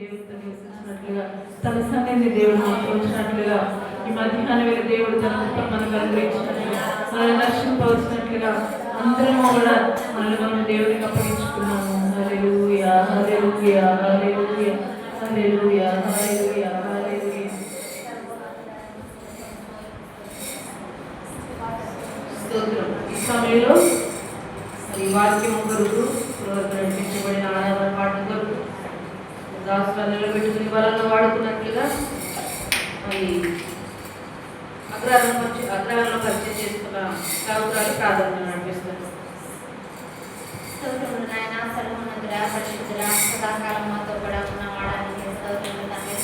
దేవుడితో నివసించినట్లుగా తన సన్నిధి దేవుడు మనకు వచ్చినట్లుగా ఈ మధ్యాహ్నం వేళ దేవుడు తన కృపను మనకు అనుగ్రహించినట్లుగా మనల్ని దర్శింపవలసినట్లుగా అందరం కూడా మనల్ని మనం దేవుడికి అప్పగించుకున్నాము. హల్లెలూయా హల్లెలూయా హల్లెలూయా హల్లెలూయా హల్లెలూయా హల్లెలూయా. స్తోత్రం. ఈ సమయంలో ఈ వాక్యం కొరకు నడిపించబడిన ఆరాధన పాట కొరకు దాసులను నిలబెట్టుకుని బలంగా వాడుకున్నట్లుగా మరి అగ్రహారంలో పరిచయం చేసుకున్న సహోదరులు ప్రార్థన నడిపిస్తారు. స్తోత్రములు నాయన, సర్వోన్నతుడా, పరిశుద్ధుడా, సదాకాలం మాతో కూడా ఉన్నవాడానికి స్తోత్రములు తండ్రి.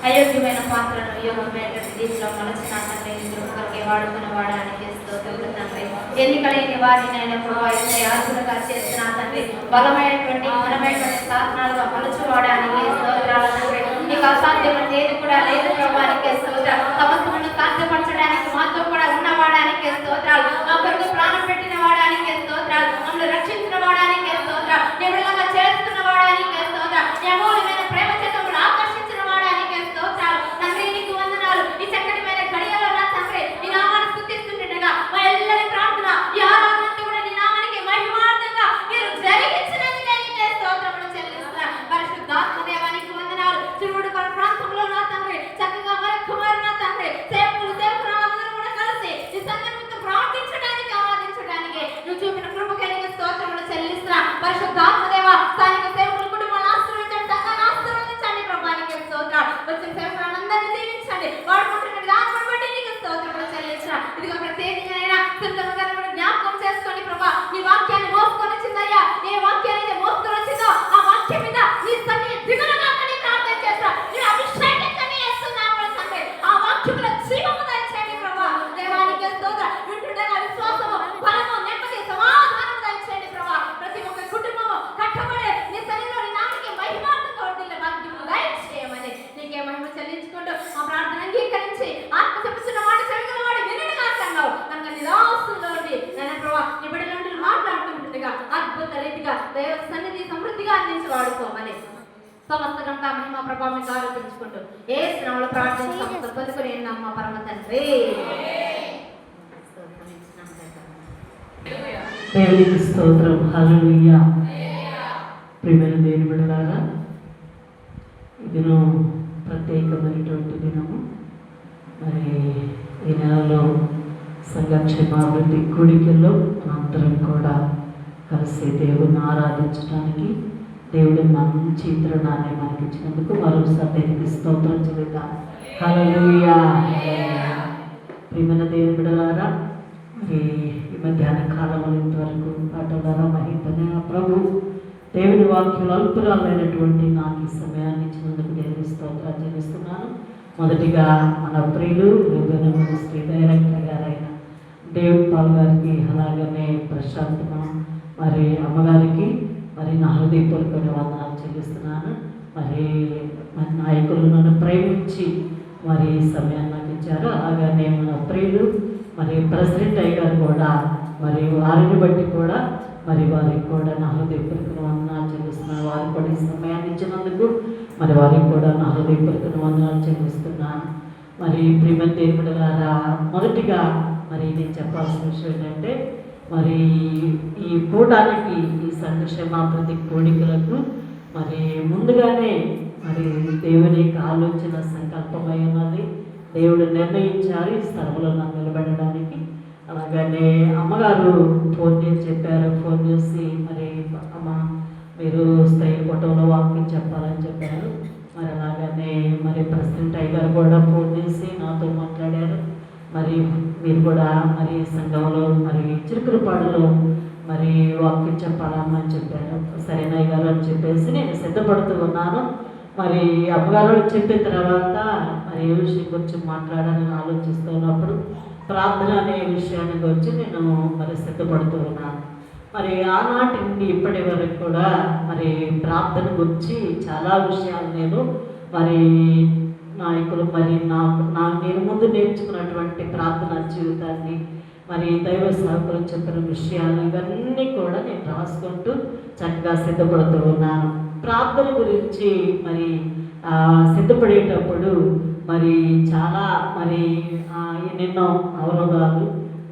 అయోగ్యమైన పాత్రను యోగమైనటువంటి దీనిలో మలచిన తండ్రి కొరకే వాడుకున్న వాడానికి స్తోత్రములు తండ్రి. ఎన్నికలేని వారిని ఆయన యాజకులుగా చేస్తున్న తండ్రి, బలమైనటువంటి ఘనమైనటువంటి సాధనాలుగా మలచుకోవడానికి స్తోత్రాలు తండ్రి. నీకు అసాధ్యమైనది ఏది కూడా లేదు ప్రభావానికి స్తోత్రాలు. సమస్తమును సాధ్యపరచడానికి మాతో కూడా ఉన్నవాడానికి స్తోత్రాలు. మా కొరకు ప్రాణం పెట్టిన వాడానికి స్తోత్రాలు. మమ్మల్ని రక్షించిన వాడానికి స్తోత్రాలు. నిబిడలుగా చేస్తున్న వాడానికి స్తోత్రాలు. అమూల్యమైన ప్రేమ చేత ఆకర్షించిన వాడానికి స్తోత్రాలు. తండ్రి నీకు వందనాలు. ఈ చక్కటిమైన గడియలో నా తండ్రి నీ నామాన్ని స్తుతిస్తుండగా మా ఎల్లరి ప్రార్థన ఈ ఆరాధనతో కూడా నీ నామానికి మహిమార్థంగా మీరు జరిగించినందుకే నీకే స్తోత్రములు చెల్లిస్తున్నా. పరిశుద్ధాత్మ దేవానికి వందనాలు. తిరువుడు ప్రాంతంలో నా తండ్రి చక్కగా మరి కుమారు నా తండ్రి సేవకులు అందరూ కూడా కలిసి నీ సన్నిధితో ప్రార్థించడానికి ఆరాధించడానికి నువ్వు చూపిన కృపకైన స్తోత్రములు చెల్లిస్తున్నా. పరిశుద్ధాత్మ దేవ స్థానిక సేవకుల కుటుంబాన్ని ఆశీర్వదించండి, సంఘాన్ని ఆశీర్వదించండి ప్రభానికి స్తోత్రాలు. వచ్చిన సేవకులందరినీ దీవించండి, వాడుకుంటున్న విధానం బట్టి నీకు స్తోత్రములు చెల్లిస్తున్నా. ఇదిగో ప్రత్యేకంగా జ్ఞాపకం చేసుకోండి ప్రభా. నీ వాక్యాన్ని మోసుకొని వచ్చిందయ్యా. ఏ వాక్యాన్ని అయితే మోసుకొని వచ్చిందో ఆ వాక్యం మీద నీ సన్ని దిగులుగా ప్రార్థన చేస్తా. నేను అభిషేకించండి చేస్తున్నాను తండ్రి. ఆ వాక్యముల జీవము దయచేయండి ప్రభా. దేవానికి స్తోత్రం. వింటుండగా విశ్వాసము, బలము, నెమ్మది, సమాధానము దయచేయండి ప్రభా. ప్రతి ఒక్క కుటుంబము కట్టబడే నీ సన్నిధిలో నీ నామముకి మహిమార్థంగా వర్ధిల్లే భాగ్యము దయచేయమని నీకే మహిమ చెల్లించుకుంటూ ఆ ప్రార్థన అంగీకరించి ఆత్మ చెప్పుతున్న మాట చెవిగల వాడు వినుడుగా అన్నావు కనుక నిరాశలోని నేను ప్రభా నీ బిడ్డల నుండి మాట్లాడుతుండగా అద్భుత రీతిగా దైవ సన్నిధి సమృద్ధిగా అందించి వాడుకోమని సమస్త గంట మహిమ ప్రభావం ఆరోపించుకుంటూ ఏ శ్రమల ప్రార్థన సమస్త పొందుకుని నమ్మ పరమ తండ్రి. దేవునికి స్తోత్రం. హల్లెలూయా. ప్రియమైన దేవుని బిడ్డలారా, ఈ దినం ప్రత్యేకమైనటువంటి దినము. మరి ఈ నెలలో సంఘక్షేమాభివృద్ధి కూడికల్లో అందరం కూడా కలిసి దేవుని ఆరాధించడానికి దేవుడు మంచి తరుణాన్ని మనకి ఇచ్చినందుకు మరోసారి దేవునికి స్తోత్రం చెల్లిద్దాం. హల్లెలూయా. ప్రియమైన దేవుని బిడ్డలారా, మరి ఈ మధ్యాహ్న కాలంలో ఇంతవరకు పాట ద్వారా మహిమనే ప్రభు దేవుని వాక్యాలు అల్పురాలైనటువంటి నాకు ఈ సమయాన్ని ఇచ్చినందుకు దేవుని స్తోత్రాలు చెల్లిస్తున్నాను. మొదటిగా మన ప్రియులు శ్రీ డైరెక్టర్ గారైన డేవిడ్ పాల్ గారికి, అలాగనే ప్రశాంతమ మరి అమ్మగారికి మరి నా హృదయపూర్వక వందనాలు చెల్లిస్తున్నాను. మరి మన నాయకులు నన్ను ప్రేమించి మరి సమయాన్ని నాకు ఇచ్చారు. అలాగనే మన ప్రియులు మరి ప్రెసిడెంట్ అయ్యారు కూడా, మరి వారిని బట్టి కూడా మరి వారికి కూడా నా హృదయపూర్వక వందనాలు చెల్లిస్తున్నాను. వారికి కూడా ఈ సమయాన్ని ఇచ్చినందుకు మరి వారికి కూడా నా హృదయపూర్వక వందనాలు చెల్లిస్తున్నాను. మరి ప్రియమైన దేవుని బిడ్డలారా, మొదటిగా మరి నేను చెప్పాల్సిన విషయం ఏంటంటే, మరి ఈ కూటానికి ఈ సంఘక్షేమాభివృద్ధి కోడికలకు మరి ముందుగానే మరి దేవుని ఆలోచన సంకల్పమై ఉన్నది. దేవుడు నిర్ణయించారు ఈ స్థలంలో నన్ను నిలబెట్టడానికి. అలాగనే అమ్మగారు ఫోన్ చేసి చెప్పారు. ఫోన్ చేసి మరి అమ్మ మీరు స్త్రీ ఫోటోలో వాక్యం చెప్పాలని చెప్పారు. మరి అలాగనే మరి ప్రెసిడెంట్ అయ్యారు కూడా ఫోన్ చేసి నాతో మాట్లాడారు. మరి మీరు కూడా మరి సంఘంలో మరి చిరుకురుపాడులో మరి వాక్యం చెప్పాలమ్మా అని చెప్పారు. సరేనా గారు అని చెప్పేసి నేను సిద్ధపడుతూ ఉన్నాను. మరి అమ్మగారు చెప్పిన తర్వాత మరి ఏ విషయం గురించి మాట్లాడాలని ఆలోచిస్తున్నప్పుడు ప్రార్థన అనే విషయాన్ని గురించి నేను మరి సిద్ధపడుతూ ఉన్నాను. మరి ఆనాటి నుండి ఇప్పటి వరకు కూడా మరి ప్రార్థన గురించి చాలా విషయాలు నేను మరి నాయకులు మరి నేను ముందు నేర్చుకున్నటువంటి ప్రార్థన జీవితాన్ని మరి దైవ సేవకులు చెప్పిన విషయాలు ఇవన్నీ కూడా నేను రాసుకుంటూ చక్కగా సిద్ధపడుతూ ఉన్నాను. ప్రార్థన గురించి మరి సిద్ధపడేటప్పుడు మరి చాలా మరి ఎన్నెన్నో అవరోధాలు,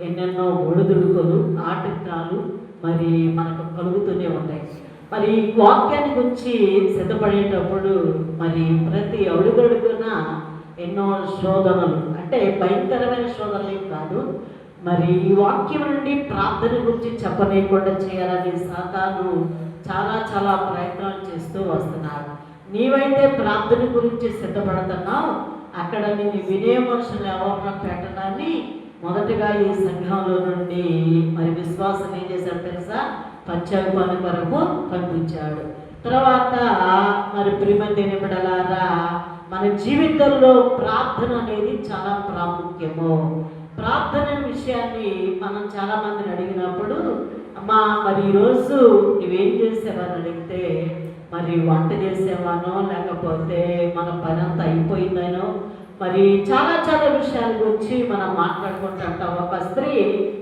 ఎన్నెన్నో ఒడిదుడుకులు, ఆటంకాలు మరి మనకు కలుగుతూనే ఉంటాయి. మరి వాక్యాన్ని గురించి సిద్ధపడేటప్పుడు మరి ప్రతి అడుగడుగున ఎన్నో శోధనలు, అంటే భయంకరమైన శోధనలు కాదు, మరి ఈ వాక్యం నుండి ప్రార్థన గురించి చెప్పలేకుండా చేయాలని సాతాను చాలా చాలా ప్రయత్నాలు చేస్తూ వస్తున్నాడు. నీవైతే ప్రార్థన గురించి సిద్ధపడుతున్నావు, అక్కడ నేను వినే మనుషులు ఎవరిన పెట్టడాన్ని మొదటగా ఈ సంఘంలో నుండి మరి విశ్వాసం ఏం చేశాడు తెలుసా? పశ్చాత్తాపం కొరకు పంపించాడు. తర్వాత మరి ప్రియమైన బిడ్డలారా, మన జీవితంలో ప్రార్థన అనేది చాలా ప్రాముఖ్యము. ప్రార్థన విషయాన్ని మనం చాలా మందిని అడిగినప్పుడు, అమ్మా మరి ఈరోజు నువ్వేం చేసావని అడిగితే, మరి వంట చేసేవానో లేకపోతే మన పని అంతా అయిపోయిందనో, మరి చాలా చాలా విషయాల గురించి మనం మాట్లాడుకుంటుంటాం. ఒక స్త్రీ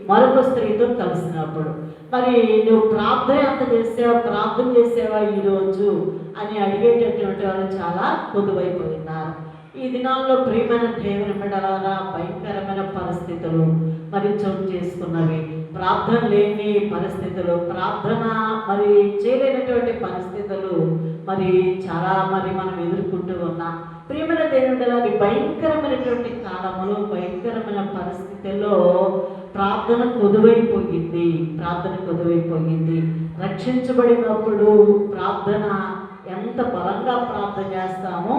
మరొక స్త్రీతో కలిసినప్పుడు, మరి నువ్వు ప్రార్థన చేసావా ఈరోజు అని అడిగేటటువంటి వాళ్ళు చాలా పొదువైపోయినారు. ఈ దినాల్లో ప్రియమైన దేవుని బిడ్డలారా, భయంకరమైన పరిస్థితులు మరి చోటు చేసుకున్నవి. ప్రార్థన లేని పరిస్థితులు, ప్రార్థన మరి చేయలేనటువంటి పరిస్థితులు మరి చాలా మరి మనం ఎదుర్కొంటూ ఉన్నాం. ప్రియమైన దేవుని బిడ్డలారా, భయంకరమైనటువంటి కాలంలో, భయంకరమైన పరిస్థితుల్లో ప్రార్థన కొదువైపోయింది. రక్షించబడినప్పుడు ప్రార్థన ఎంత బలంగా ప్రార్థన చేస్తామో,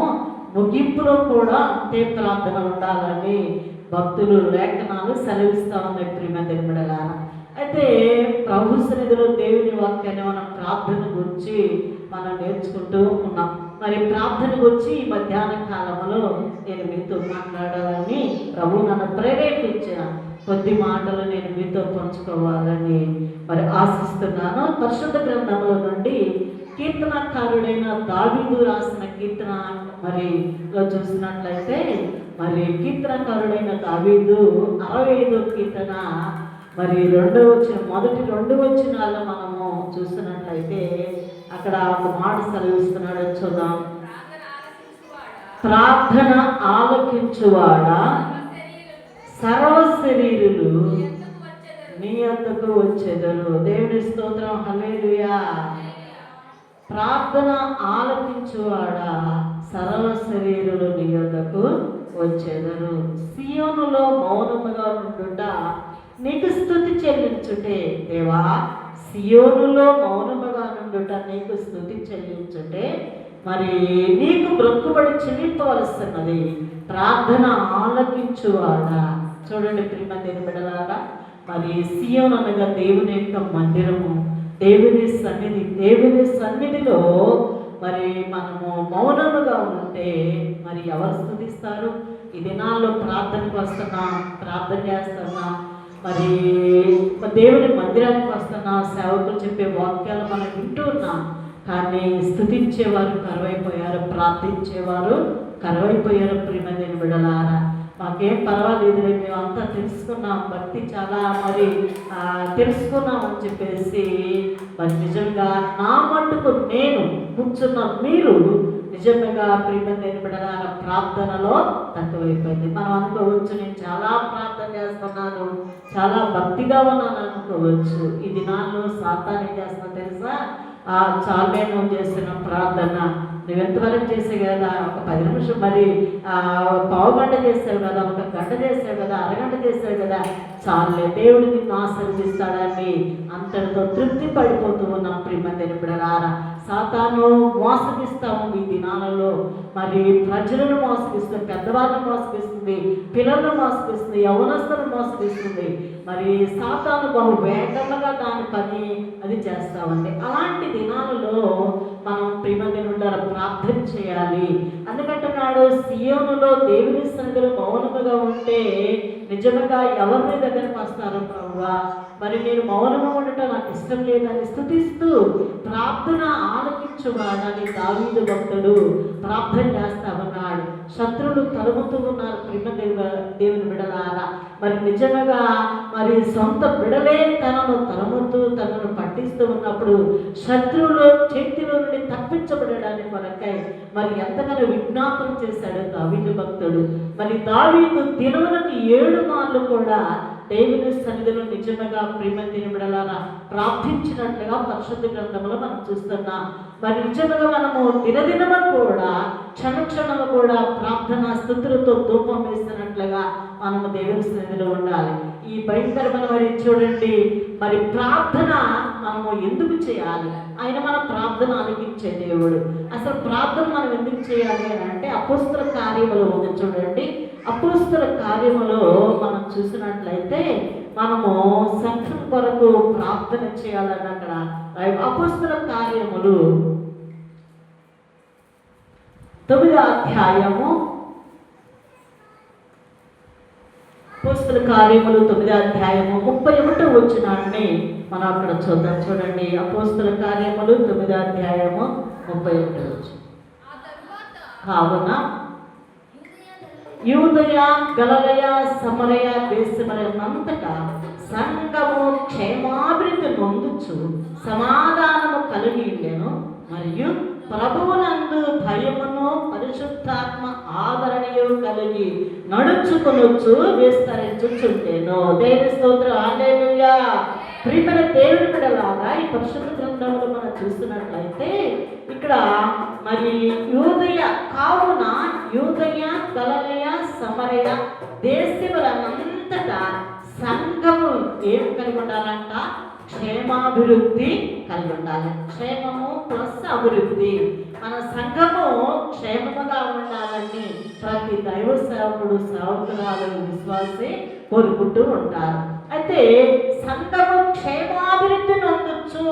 ముగింపులో కూడా అంతే ప్రార్థన ఉండాలని భక్తులు లేఖనాలు సెలవిస్తా ఉన్నాయి. ప్రియమైన దేవుని బిడ్డలారా, అయితే ప్రభు సన్నిధిలో దేవుని వాక్యాన్ని మనం ప్రార్థన గురించి మనం నేర్చుకుంటూ ఉన్నాం. మరి ప్రార్థన గురించి ఈ మధ్యాహ్న కాలంలో నేను మీతో మాట్లాడాలని ప్రభు నన్ను ప్రేరేపించిన కొద్ది మాటలు నేను మీతో పంచుకోవాలని మరి ఆశిస్తున్నాను. పరిశుద్ధ గ్రంథంలో నుండి కీర్తనకారుడైన దావీదు రాసిన కీర్తన మరి చూసినట్లయితే, మరి కీర్తనకారుడైన దావీదు 65వ కీర్తన మరి మొదటి 2 వచనాల్లో మనము చూసినట్లయితే అక్కడ ఒక మాట సెలవిస్తున్నాడు. చూద్దాం. ప్రార్థన ఆలకించువాడా, సర్వ శరీరులు నీ యొద్దకు వచ్చెదరు. దేవుని స్తోత్రం, హల్లెలూయా. ప్రార్థన ఆలకించువాడా, సర్వ శరీరులు నీ యొద్దకు వచ్చెదరు. సియోనులో మౌనముగా ఉండుట నీకు స్తుతి చెల్లించుటే. దేవా, సియోనులో మౌనముగా నుండుట నీకు స్తుతి చెల్లించుటే మరి నీకు బ్రొక్కుబడి చెల్లింపవలసినది. ప్రార్థన ఆలకించువాడా. చూడండి ప్రియమైన దేవుని బిడ్డలారా, మరి సియోను అనగా దేవుని యొక్క మందిరము, దేవుని సన్నిధిలో మరి మనము మౌనముగా ఉంటే మరి ఎవరు స్తుతిస్తారు? ఈ దినాల్లో ప్రార్థనకు వస్తున్నా, ప్రార్థన చేస్తున్నా, మరి దేవుని మందిరానికి వస్తున్నా, సేవకులు చెప్పే వాక్యాలు మనం వింటూ ఉన్నాం. కానీ స్తుతించేవారు కరువైపోయారు, ప్రార్థించేవారు కరువైపోయారు. ప్రియమైన దేవుని బిడ్డలారా, మాకేం పర్వాలేదు, మేమంతా తెలుసుకున్నాం, భక్తి చాలా మరి తెలుసుకున్నామని చెప్పేసి మరి నిజంగా నా మట్టుకు నేను కూర్చున్న మీరు నిజంగా ప్రియమైన దేవుని బిడ్డలారా, ప్రార్థనలో తక్కువైపోయింది. మనం అనుకోవచ్చు, నేను చాలా ప్రార్థన చేస్తున్నాను, చాలా భక్తిగా ఉన్నాను అనుకోవచ్చు. ఈ దినాల్లో సాతాను ఏం చేస్తున్నా తెలుసా? చాలే నువ్వు చేస్తున్న ప్రార్థన, నువ్వు ఎంతవరకు చేసావు కదా, ఒక 10 నిమిషం, మరి పావు గంట చేసావు కదా, ఒక గంట చేసావు కదా, అరగంట చేసావు కదా, చాలే దేవుడు నిన్ను ఆశీర్వదిస్తాడని అంతటితో తృప్తి పడిపోతూ ఉన్నాం. ప్రియమైన బిడ్డలారా, సాతాను మోసగిస్తా ఉంది ఈ దినాలలో. మరి ప్రజలను మోసగిస్తుంది, పెద్దవాళ్ళను మోసగిస్తుంది, పిల్లలను మోసగిస్తుంది, యవనస్తులను మోసగిస్తుంది. మరి సాతాను బహు వేగంగా దాని పని అది చేస్తా ఉంది. అలాంటి దినాలలో మనం ప్రియమైన ప్రార్థన చేయాలి. అందుకంటున్నాడు, సియోనులో దేవుని సన్నిధిలో మౌనముగా ఉంటే నిజంగా ఎవరిని దగ్గరకు వస్తారు ప్రభువా? మరి నేను మౌనము ఉండటం నాకు ఇష్టం లేదని స్తుతిస్తూ ప్రార్థన ఆలకించువాడని దావీదు భక్తుడు ప్రార్థన చేస్తా ఉన్నాడు. శత్రువులు తరుముతూ ఉన్నారు. దేవుని బిడలారా, మరి నిజంగా మరి సొంత బిడలే తనను తరుముతూ తనను పట్టిస్తూ ఉన్నప్పుడు శత్రువులు చేతిలో నుండి తప్పించబడడానికి కొరకై మరి ఎంతగానో విజ్ఞాపన చేశాడు దావీదు భక్తుడు. మరి దావీదు దినములకు 7 మార్లు కూడా దేవుని సన్నిధిలో నిజంగా ప్రియమైన బిడలారా ప్రార్థించినట్లుగా పరిశుద్ధ గ్రంథంలో మనం చూస్తున్నాం. మరి నిజంగా మనము దినదినము కూడా క్షణక్షణము కూడా ప్రార్థన స్థుతులతో ధూపం వేస్తున్నట్లుగా మనము దేవుని సన్నిధిలో ఉండాలి. ఈ భయంకరమైన మరి చూడండి, మరి ప్రార్థన మనము ఎందుకు చేయాలి? ఆయన మన ప్రార్థన ఆలకించే దేవుడు. అసలు ప్రార్థన మనం ఎందుకు చేయాలి అని అంటే అపోస్తల కార్యములో ఉంది చూడండి. అపోస్తల కార్యములో మనం చూసినట్లయితే మనము సంఘం కొరకు ప్రార్థన చేయాలని అక్కడ అపోస్తల కార్యములు 9వ అధ్యాయము, అపోస్తల కార్యములు 9వ అధ్యాయము 31వ వచనాన్ని మనం అక్కడ చూద్దాం. చూడండి, అపోస్తల కార్యములు 9వ అధ్యాయము 31వ వచనం. కావున యూదయ, గలిలయ, సమరయ దేశములంతటా సంఘము క్షేమాభివృద్ధి నొందుచు సమాధానము కలిగి ఉండెను. మరియు ప్రభువునందు భయమును పరిశుద్ధాత్మ ఆదరణయు కలిగి నడుచుకొనొచ్చు విస్తరించుచుండెను. దేవుని స్తోత్రం, హల్లెలూయా. ప్రియమైన దేవుని బిడ్డలారా, ఈ పరిశుద్ధ గ్రంథంలో మనం చూస్తున్నట్లయితే ఇక్కడ మరి యూదయ, కావున యూదయ, గలిలయ, సమరయ దేశములంతటా సంఘము ఏం కలిగి ఉండాలంట? క్షేమాభివృద్ధి కలిగి ఉండాలి. క్షేమము ప్లస్ అభివృద్ధి. మన సంఘము క్షేమముగా ఉండాలని ప్రతి దైవ సేవకుడు, సేవకురాలు, విశ్వాసి కోరుకుంటూ ఉంటారు. అయితే సంఘము క్షేమాభివృద్ధి నొందొచ్చు,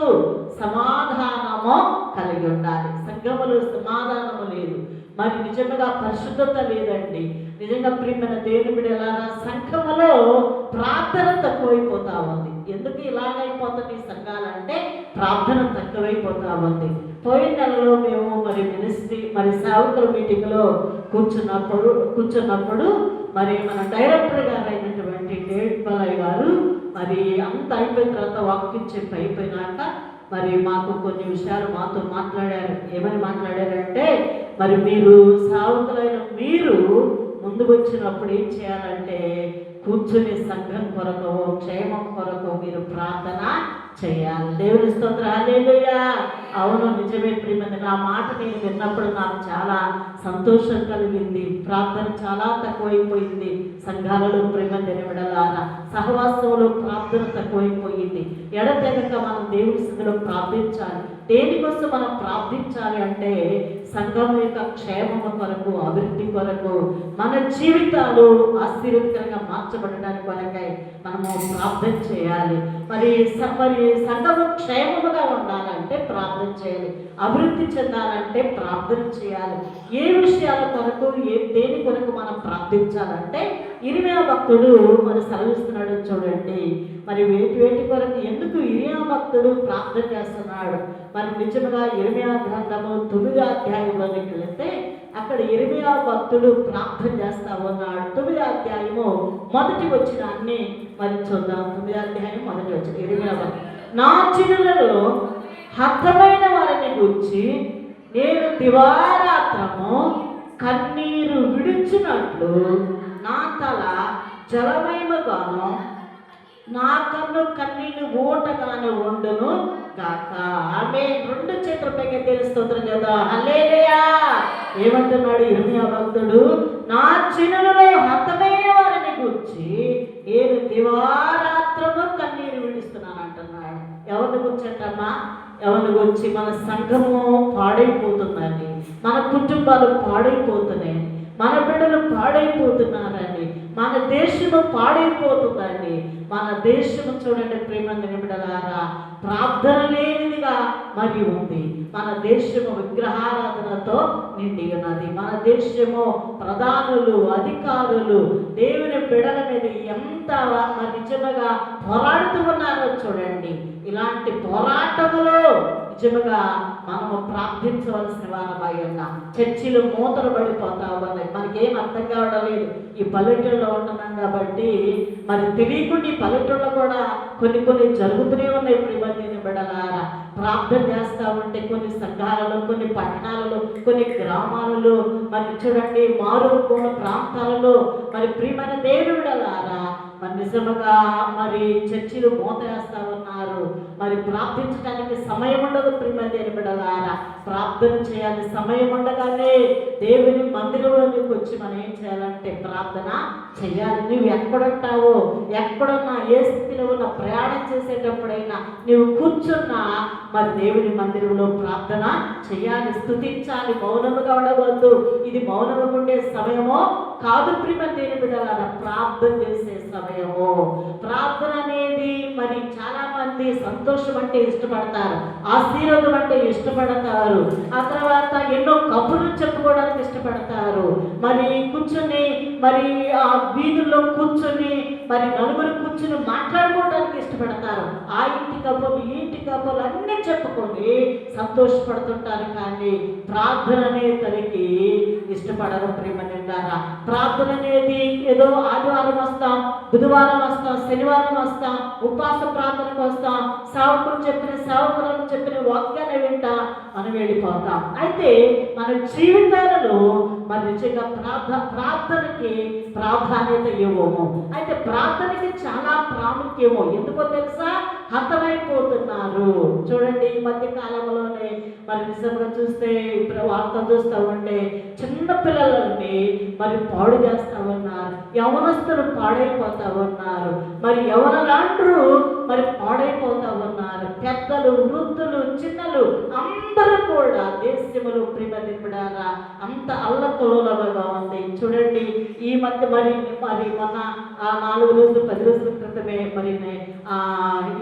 సమాధానము కలిగి ఉండాలి. సంఘములో సమాధానము లేదు, మరి నిజంగా పరిశుద్ధత లేదండి. నిజంగా ప్రియమైన దేవుని బిడ్డలారా, సంఘములో ప్రార్థన తక్కువైపోతా ఉంది. ఎందుకు ఇలాగైపోతుంది ఈ సంఘాలంటే ప్రార్థన తక్కువైపోతా ఉంది. పోయిన నెలలో మేము మరి మినిస్ట్రీ మరి సేవకుల మీటింగ్లో కూర్చున్నప్పుడు మరి మన డైరెక్టర్ గారు అయినటువంటి డేవిడ్ బాలయ్య గారు మరి అంత అయిపోయిన తర్వాత వాక్యం చెప్పి అయిపోయినాక మరి మాకు కొన్ని విషయాలు మాతో మాట్లాడారు. ఏమని మాట్లాడారంటే, మరి మీరు సేవకులైన మీరు ముందుకు వచ్చినప్పుడు ఏం చేయాలంటే కూర్చుని సంఘం కొరకు, క్షేమం కొరకు మీరు ప్రార్థన చేయాలి. దేవుని స్తోత్రం, హల్లెలూయా. అవును, నిజమే ప్రియమైన. నా మాట నేను విన్నప్పుడు నాకు చాలా సంతోషం కలిగింది. ప్రార్థన చాలా తక్కువైపోయింది సంఘాలలో. ప్రియమైన బిడ్డలారా, సహవాసంలో ప్రార్థన తక్కువైపోయింది. ఎడతెగక మనం దేవుని స్థితిలో ప్రార్థించాలి. దేనికోసం మనం ప్రార్థించాలి అంటే సంఘం యొక్క క్షేమము కొరకు, అభివృద్ధి కొరకు, మన జీవితాలు ఆశీర్వదకరంగా మార్చబడడానికి కొరకై మనము ప్రార్థన చేయాలి. మరి సంఘము క్షేమముగా ఉండాలంటే ప్రార్థన చేయాలి. అభివృద్ధి చెందాలంటే ప్రార్థన చేయాలి. ఏ విషయాల కొరకు, దేని కొరకు మనం ప్రార్థించాలంటే ఇర్మీయా భక్తుడు మరి సెలవిస్తున్నాడు చూడండి. మరి వేటి కొరకు ఎందుకు ఇర్మీయా భక్తుడు ప్రార్థన చేస్తున్నాడు? మరి నిజంగా ఇర్మీయా గ్రంథము 9వ అధ్యాయంలోకి వెళితే అక్కడ ఇర్మీయా భక్తుడు ప్రార్థన చేస్తా ఉన్నాడు. 9వ అధ్యాయము మొదటి వచనాన్ని మరి చూద్దాం. 9వ అధ్యాయం మొదటి వచనం. ఇర్మీయా భక్తుడు, నా జనులలో హతమైన వారిని గూర్చి నేను దివారాత్రము కన్నీరు విడుచున్నట్లు నా తల జలమయముగాను నా కన్ను కన్నీళ్ళు ఊటగాను ఉండును గాక. ఆమె 2 చేతుల పైకి తెలుస్తోత్రం కదా, హల్లెలూయా. ఏమంటున్నాడు ఇర్మీయా భక్తుడు? నా జనులలో హతమైన వారిని గురించి నేను దివారాత్రము కన్నీరు విడుస్తున్నాను అంటున్నాడు. ఎవరిని గురించి అంటమ్మా? ఎవరిని గురించి? మన సంఘము పాడైపోతుందండి, మన కుటుంబాలు పాడైపోతున్నాయి, మన బిడ్డలు పాడైపోతున్నారండి, మన దేశము పాడైపోతుందండి. మన దేశము చూడండి ప్రేమంగా బిడ్డలారా, ప్రార్థన లేనిదిగా మరి ఉంది. మన దేశము విగ్రహారాధనతో నిండి ఉన్నది. మన దేశము ప్రధానులు, అధికారులు దేవుని బిడ్డల మీద ఎంత నిజముగా పోరాడుతూ ఉన్నారో చూడండి. ఇలాంటి పోరాటములో నిజముగా మనము ప్రార్థించవలసిన వారమై ఉన్నాం. చర్చిలు మూతలు పడిపోతా ఉన్నాయి, మనకేం అర్థం కావడం లేదు. ఈ పల్లెటూళ్ళలో ఉంటున్నాం కాబట్టి మరి తెలియకుండా ఈ పల్లెటూళ్ళలో కూడా కొన్ని జరుగుతూనే ఉన్నాయి. ఇప్పుడు ఇవన్నీ బిడ్డలారా, ప్రార్థన చేస్తూ ఉంటే కొన్ని సంఘాలలో, కొన్ని పట్టణాలలో, కొన్ని గ్రామాలలో, మరి చూడండి మారుమూల ప్రాంతాలలో మరి ప్రియమైన దేవుని బిడ్డలారా మరి నిజముగా మరి చర్చిలు మూత వేస్తా ఉన్నారు. మరి ప్రార్థించడానికి సమయం ఉండదు. ప్రియమైన దేవుని బిడ్డలారా, ప్రార్థన చేయాలి. సమయం ఉండగానే దేవుని మందిరంలోకి వచ్చి మనం ఏం చేయాలంటే ప్రార్థన చేయాలి. నువ్వు ఎక్కడుంటావో, ఎక్కడున్నా, ఏ స్థితిలో ఉన్నా, ప్రయాణం చేసేటప్పుడైనా నువ్వు కూర్చున్నా మరి దేవుని మందిరంలో ప్రార్థన చేయాలి, స్తుతించాలి. మౌనముగా ఉండవద్దు. ఇది మౌనముగా ఉండే సమయమో కాదు. ప్రియమైన దేవుని బిడ్డలారా, ప్రార్థన చేసే సమయము. ప్రార్థన అనేది మరి చాలా మంది సంతోషం అంటే ఇష్టపడతారు, ఆశీర్వాదం అంటే ఇష్టపడతారు, ఆ తర్వాత ఎన్నో కబుర్లు చెప్పుకోవడానికి ఇష్టపడతారు. మరి కూర్చొని మరి ఆ వీధుల్లో కూర్చొని మరి నలుగురు కూర్చొని మాట్లాడుకోవడానికి ఇష్టపడతారు. ఆ ఇంటి కబుర్లు, ఈ ఇంటి కబుర్లు అన్నీ చెప్పుకొని సంతోషపడుతుంటారు. కానీ ప్రార్థన అనేది ఇష్టపడరు. ప్రేమ నిండారా, ప్రార్థన అనేది ఏదో ఆదివారం వస్తాం, బుధవారం వస్తాం, శనివారం వస్తాం, ఉపవాస ప్రార్థనకు వస్తాం, సేవకులు చెప్పిన వాక్యాన్ని వింటా మనం వెళ్ళిపోతాం. అయితే మన జీవితాలలో మరి నిజంగా ప్రార్థనకి ప్రాధాన్యత ఇవ్వము. అయితే ప్రార్థనకి చాలా ప్రాముఖ్యము. ఎందుకో తెలుసా? హతమైపోతున్నారు. చూడండి ఈ మధ్య కాలంలోనే మరి నిజంగా చూస్తే ఇప్పుడు వార్త చూస్తూ ఉంటే చిన్న పిల్లలని మరి పాడు చేస్తూ ఉన్నారు, యవనస్తులు పాడైపోతూ ఉన్నారు, మరి యవనలాంటూ మరి పాడైపోతూ ఉన్నారు. పెద్దలు, వృద్ధులు, చిన్నలు అందరూ కూడా దేశములు ప్రియమదింపడారా అంత అల్లకల్లోలగా ఉంది. చూడండి ఈ మధ్య మరి మొన్న 4 రోజులు 10 రోజుల క్రితమే మరి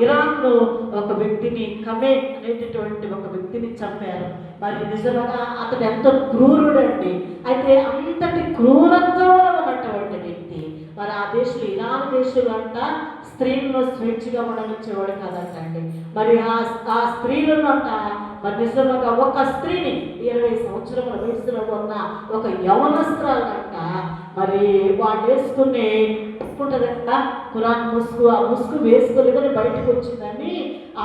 ఇరాన్లో ఒక వ్యక్తిని, కమేట్ అనేటటువంటి ఒక వ్యక్తిని చంపారు. మరి నిజంగా అతడు ఎంతో క్రూరుడండి. అయితే అంతటి క్రూరత్వంలో ఉన్నటువంటి వ్యక్తి మరి ఆ దేశంలో, ఇరాన్ దేశంలో అంట స్త్రీలను స్వేచ్ఛగా ఉండనిచ్చేవాడు కదంటండి. మరి ఆ స్త్రీలను అంట మరి నిజంగా ఒక స్త్రీని 20 సంవత్సరముల వయసులో ఉన్న ఒక యవనస్త్రాలంట మరి వాళ్ళు వేసుకుంటుందంట ఖురాన్ ముసుగు. ఆ ముసుగు వేసుకోలేదని బయటకు వచ్చిందని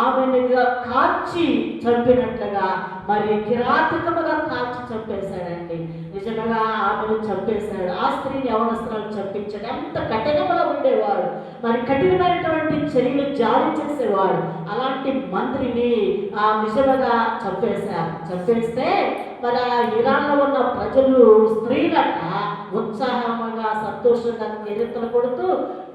ఆమెను కాల్చి చంపినట్లుగా మరి కిరాతకముగా కాల్చి చంపేశాడండి. నిజంగా ఆమెను చంపేశాడు. ఆ స్త్రీని యవనస్త్రాలు చంపించాడు. ఎంత కఠినంగా ఉండేవాడు, మరి కఠినమైనటువంటి చర్యలు జారీ చేసేవాడు. అలాంటి మంత్రిని నిజంగా చంపేస్తే మరి ఇరాన్లో ఉన్న ప్రజలు, స్త్రీలట ఉత్సాహంగా సంతోషంగా కేరింతలు కొడుతూ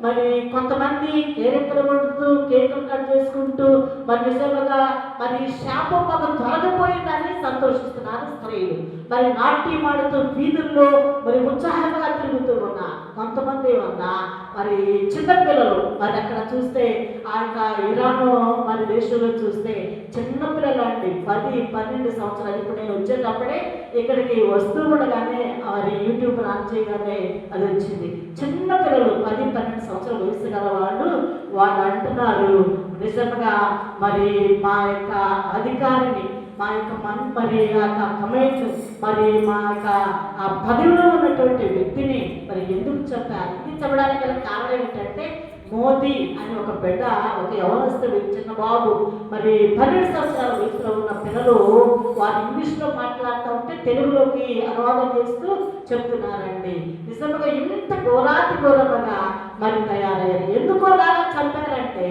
మరి కొంతమంది కేరింతలు కొడుతూ కేకులు కట్ చేసుకుంటూ మరి నిజంగా మరి శాపం మాకు తొలగిపోయిందని సంతోషిస్తున్నారు స్త్రీలు. మరి నాట్యం ఆడుతూ వీధుల్లో మరి ఉత్సాహంగా తిరుగుతూ ఉన్నా కొంతమంది ఉన్నా మరి చిన్నపిల్లలు. మరి అక్కడ చూస్తే ఆ యొక్క ఇరాన్ మరి దేశంలో చూస్తే చిన్నపిల్లలు అండి 10-12 సంవత్సరాలు. ఇప్పుడు నేను వచ్చేటప్పుడే ఇక్కడికి వస్తూ ఉండగానే మరి యూట్యూబ్ ఆన్ చేయగానే అది వచ్చింది. చిన్నపిల్లలు 10-12 సంవత్సరాల వయసు గల వాళ్ళు అంటున్నారు నిజంగా మరి మా యొక్క అధికారిని, మా యొక్క మరి ఆ కమెంట్ మరి మా యొక్క ఆ పదవిలో ఉన్నటువంటి వ్యక్తిని మరి ఎందుకు చెప్పారు? ఇది చెప్పడానికి గల కారణం ఏంటంటే మోదీ అని ఒక బిడ్డ, ఒక యవనస్తుడు, చిన్న బాబు మరి 12 సంవత్సరాల వయసులో ఉన్న పిల్లలు వారు ఇంగ్లీష్లో మాట్లాడుతూ ఉంటే తెలుగులోకి అనువాదం చేస్తూ చెప్తున్నారండి. నిజంగా ఇంత ఘోరంగా మరి తయారయ్యారు. ఎందుకో లాగా చంపారంటే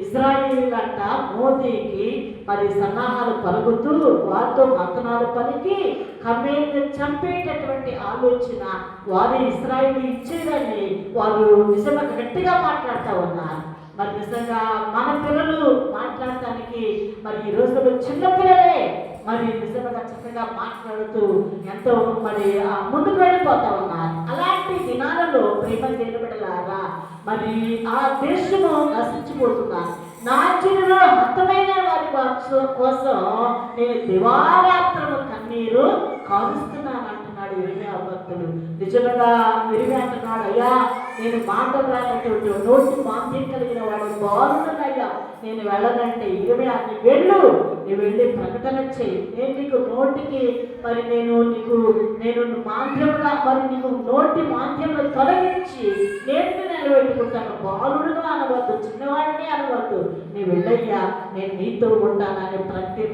ఇజ్రాయిల్ అంట మోదీకి మరి సన్నాహాలు పలుకుతూ వారితో మంతనాలు పలికి కమేట్ని చంపేటటువంటి ఆలోచన వారు ఇజ్రాయిల్ ఇచ్చేదని వారు నిజంగా గట్టిగా మాట్లాడుతూ ఉన్నారు. మరి నిజంగా మన పిల్లలు మాట్లాడటానికి మరి ఈ రోజుల్లో చిన్నపిల్లలే మరి నిజంగా చక్కగా మాట్లాడుతూ ఎంతో మరి ముందుకు వెళ్ళిపోతా ఉన్నారు. అలాంటి దినాలలో ప్రేమ చేయబడలారా మరి ఆ దేశము నశించిపోతున్నారు. నా జీవితంలో హతమైన వారి కోసం నేను దివారాత్రము కన్నీరు కారుస్తున్నాను అంటున్నాడు ఇర్మియా భక్తుడు. నిజంగా ఇర్మియా అంటున్నాడు, అయ్యా నేను మాటలు రానటువంటి నోటి మాంద్యం కలిగిన వాడు బాగున్నాడయ్యా, నేను వెళ్ళనంటే ఇర్మియా వెళ్ళు నువ్వు వెళ్ళి ప్రకటన చేయి. నేను నీకు నోటికి మరి నేను మాధ్యముగా మరి నీకు నోటి మాధ్యములు తొలగించి నేను నిలబెట్టుకుంటాను. బాలుడుగా అనవద్దు, చిన్నవాడిని అనవద్దు, నీ వెళ్ళయ్యా నేను నీతో ఉంటానని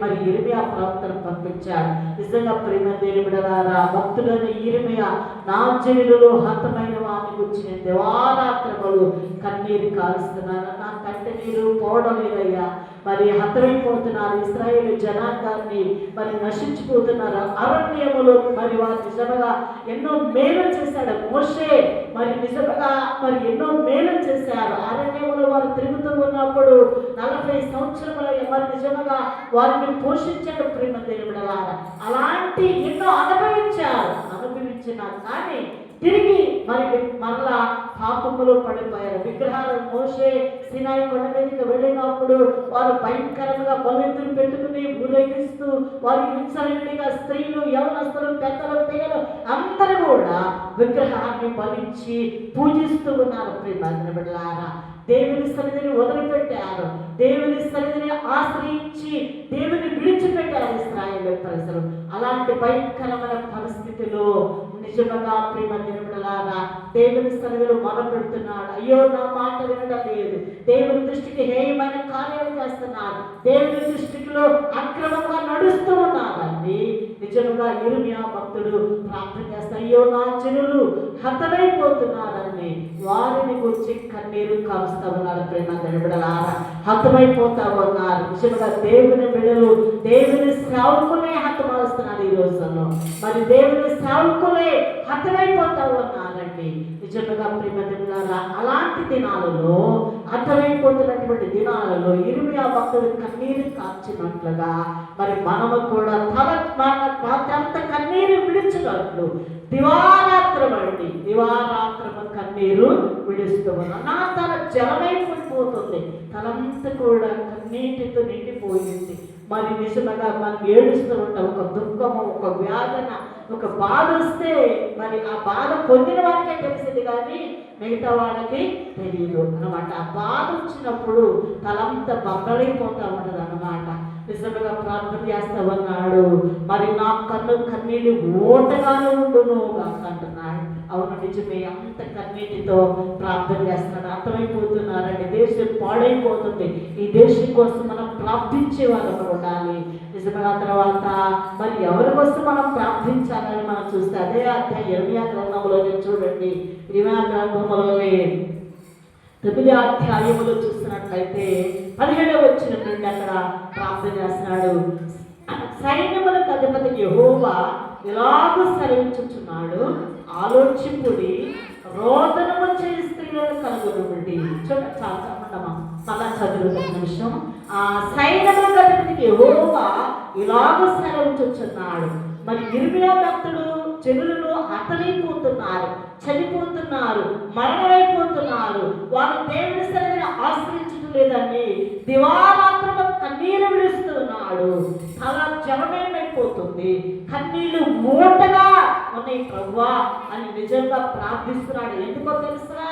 మరి ఇర్మియా ప్రవక్తను పంపించాడు. నిజంగా ప్రేమ దేవుడలారా, భక్తుడైన ఇర్మియా నా జనులలో హతమైన వారిని గురించి నేను దివారాత్రములు కన్నీరు కాలుస్తున్నాను, నా కంటి నీరు పోవడం లేదయ్యా. మరి హతమైపోతున్నారు ఇశ్రాయేలు జనాంగాన్ని, మరి నశించిపోతున్నారు అరణ్యములో. మరి వారు నిజంగా ఎన్నో మేలు చేశాడు మోషే, మరి నిజంగా మరి ఎన్నో మేలు చేశారు. అరణ్యములో వారు తిరుగుతూ ఉన్నప్పుడు 40 సంవత్సరముల మరి నిజంగా వారిని పోషించాడు. ప్రేమ దేవుడలారా, అలాంటి ఎన్నో అనుభవించినా కానీ తిరిగి మరలా పాపములో పడిపోయారు. విగ్రహాలు మోషే సినాయి కొండ మీదకి వెళ్ళినప్పుడు వారు భయంకరంగా బలితులు పెట్టుకుని ఊరేగిస్తూ వారు హింసలుగా స్త్రీలు, యవనస్తులు, పెద్దలు, పిల్లలు అందరూ కూడా విగ్రహాన్ని బలించి పూజిస్తూ ఉన్నారు. ప్రియమైన దేవుని సన్నిధిని వదిలిపెట్టారు, దేవుని సన్నిధిని ఆశ్రయించి దేవుని విడిచిపెట్టారు ఇశ్రాయేలు ప్రజలు. అలాంటి భయంకరమైన పరిస్థితిలో నిజంగా ప్రేమ దేవుడలారా దేవుని సన్నిధిలో మొదలుపెడుతున్నాడు. అయ్యో నా మాట వినడం లేదు, దేవుని దృష్టికి హేయమైన కార్యాలు చేస్తున్నారు, దేవుని దృష్టిలో అక్రమంగా నడుస్తూ ఉన్నారండి. నిజంగా ఇర్మియా భక్తుడు ప్రార్థన చేస్తారు, అయ్యో నా జనులు హతమైపోతున్నారని వారిని గురించి కన్నీరు కాలుస్తూ ఉన్నారు. ప్రేమ దేవుడలారా, హతమైపోతా ఉన్నారు. నిజంగా దేవుని బిడ్డలు, దేవుని సేవకులే హతమారుస్తున్నారు ఈ రోజుల్లో. మరి దేవుని సేవకులే హతమైపోతా ఉన్నారండి. నిజంగా ప్రేమ దేవుడలారా, అలాంటి దినాలలో, హతమైపోతున్నటువంటి దినాలలో ఇర్మియా భక్తుడు కన్నీరు కాల్చినట్లుగా మరి మనము కూడా అంత కన్నీరు విడిచినట్లు దివారాత్రము కన్నీరు విడుస్తూ ఉన్నాం. నా తల జలమైపోతుంది, తలంతా కూడా కన్నీటితో నిండిపోయింది. మరి నిజంగా మనం ఏడుస్తూ ఉంటాం. ఒక దుఃఖము, ఒక వేదన, ఒక బాధ వస్తే మరి ఆ బాధ పొందిన వారికే తెలిసింది కానీ మిగతా వాళ్ళకి తెలియదు అన్నమాట. ఆ బాధ వచ్చినప్పుడు తలంతా బద్దలైపోతూ ఉంటుంది అన్నమాట. నిజంగా ప్రార్థన చేస్తా ఉన్నాడు, మరి నా కన్నీళ్ళు ఓటగానే ఉండును అంటున్నాడు. అవును, నిజమే, అంత కన్నీటితో ప్రార్థన చేస్తున్నాడు. అర్థమైపోతున్నారండి, దేశం పాడైపోతుంది. ఈ దేశం కోసం మనం ప్రార్థించే వాళ్ళకు ఉండాలి. నిజంగా తర్వాత మరి ఎవరి కోసం మనం ప్రార్థించాలని మనం చూస్తే అదే అధ్యాయం ఇర్మియా గ్రంథంలోనే చూడండి. ఇర్మియా గ్రంథంలోనే 9వ అధ్యాయములో చూస్తున్నట్లయితే 17వ వచనం నుండి అక్కడ ప్రార్థన చేస్తున్నాడు. సైన్యములకు అధిపతి యెహోవా ఎలాగూ సెలవించుచున్నాడు, ఆలోచింపుడి, రోదనము చేయి స్త్రీలను కనుగొనుడి. చూడండి, చాలా మళ్ళా చదువుతున్న విషయం. ఆ సైన్యములకు అధిపతికి యెహోవా ఎలాగూ సెలవించుచున్నాడు. మరి ఇర్మియా భక్తుడు జనులను హతమైపోతున్నారు, చనిపోతున్నారు, మరణమైపోతున్నారు. వారు దేవుని సన్నిధిని ఆశ్రయించడం లేదని దివారాత్రము కన్నీరు విడుస్తున్నాడు. చాలా జలమేమైపోతుంది, కన్నీళ్లు మూటగా ఉన్నాయి ప్రభువా అని నిజంగా ప్రార్థిస్తున్నాడు. ఎందుకో తెలుసా?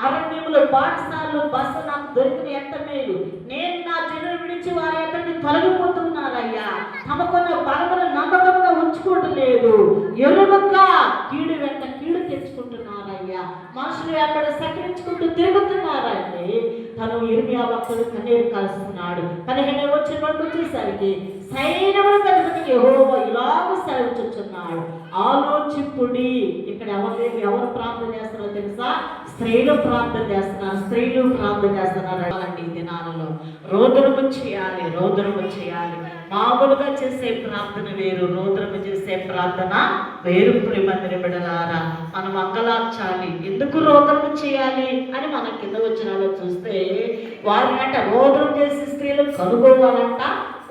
అరణ్యములు, బాటసార్లు, బస్సు నాకు దొరికిన ఎంత మేలు, నేను నా జనులు విడిచి వారి ఎక్కడికి తొలగిపోతున్నారయ్యా. తమకున్న బలమును నమ్మకంగా ఉంచుకోవటం లేదు, ఎరువుగా కీడు వెంట కీడు తెచ్చుకుంటున్నారయ్యా. మనుషులు అక్కడ సకరించుకుంటూ తిరుగుతున్నారండి. తను ఇర్మియా భక్తుడు కన్నీరు కలుస్తున్నాడు. 15వ వచనం వచ్చేసరికి సైన్యములకు అధిపతి యెహోవా ఇలాగ సెలవిచ్చుచున్నాడు, ఆలోచింపుడి. ఇక్కడ ఎవరు ప్రార్థన చేస్తున్నారో తెలుసా? స్త్రీలు ప్రార్థన చేస్తున్నారు, స్త్రీలు ప్రార్థన చేస్తున్నారు. అలాంటి దినాలలో రోదనము చేయాలి. మామూలుగా చేసే ప్రార్థన వేరు, రోదనము చేసే ప్రార్థన వేరు. ప్రియమైన బిడ్డలారా, మనం అంగలార్చాలి. ఎందుకు రోదనము చేయాలి అని మన కింద వచ్చిన చూస్తే వారిని అంట రోదనం చేసే స్త్రీలు కనుగోవాలంట,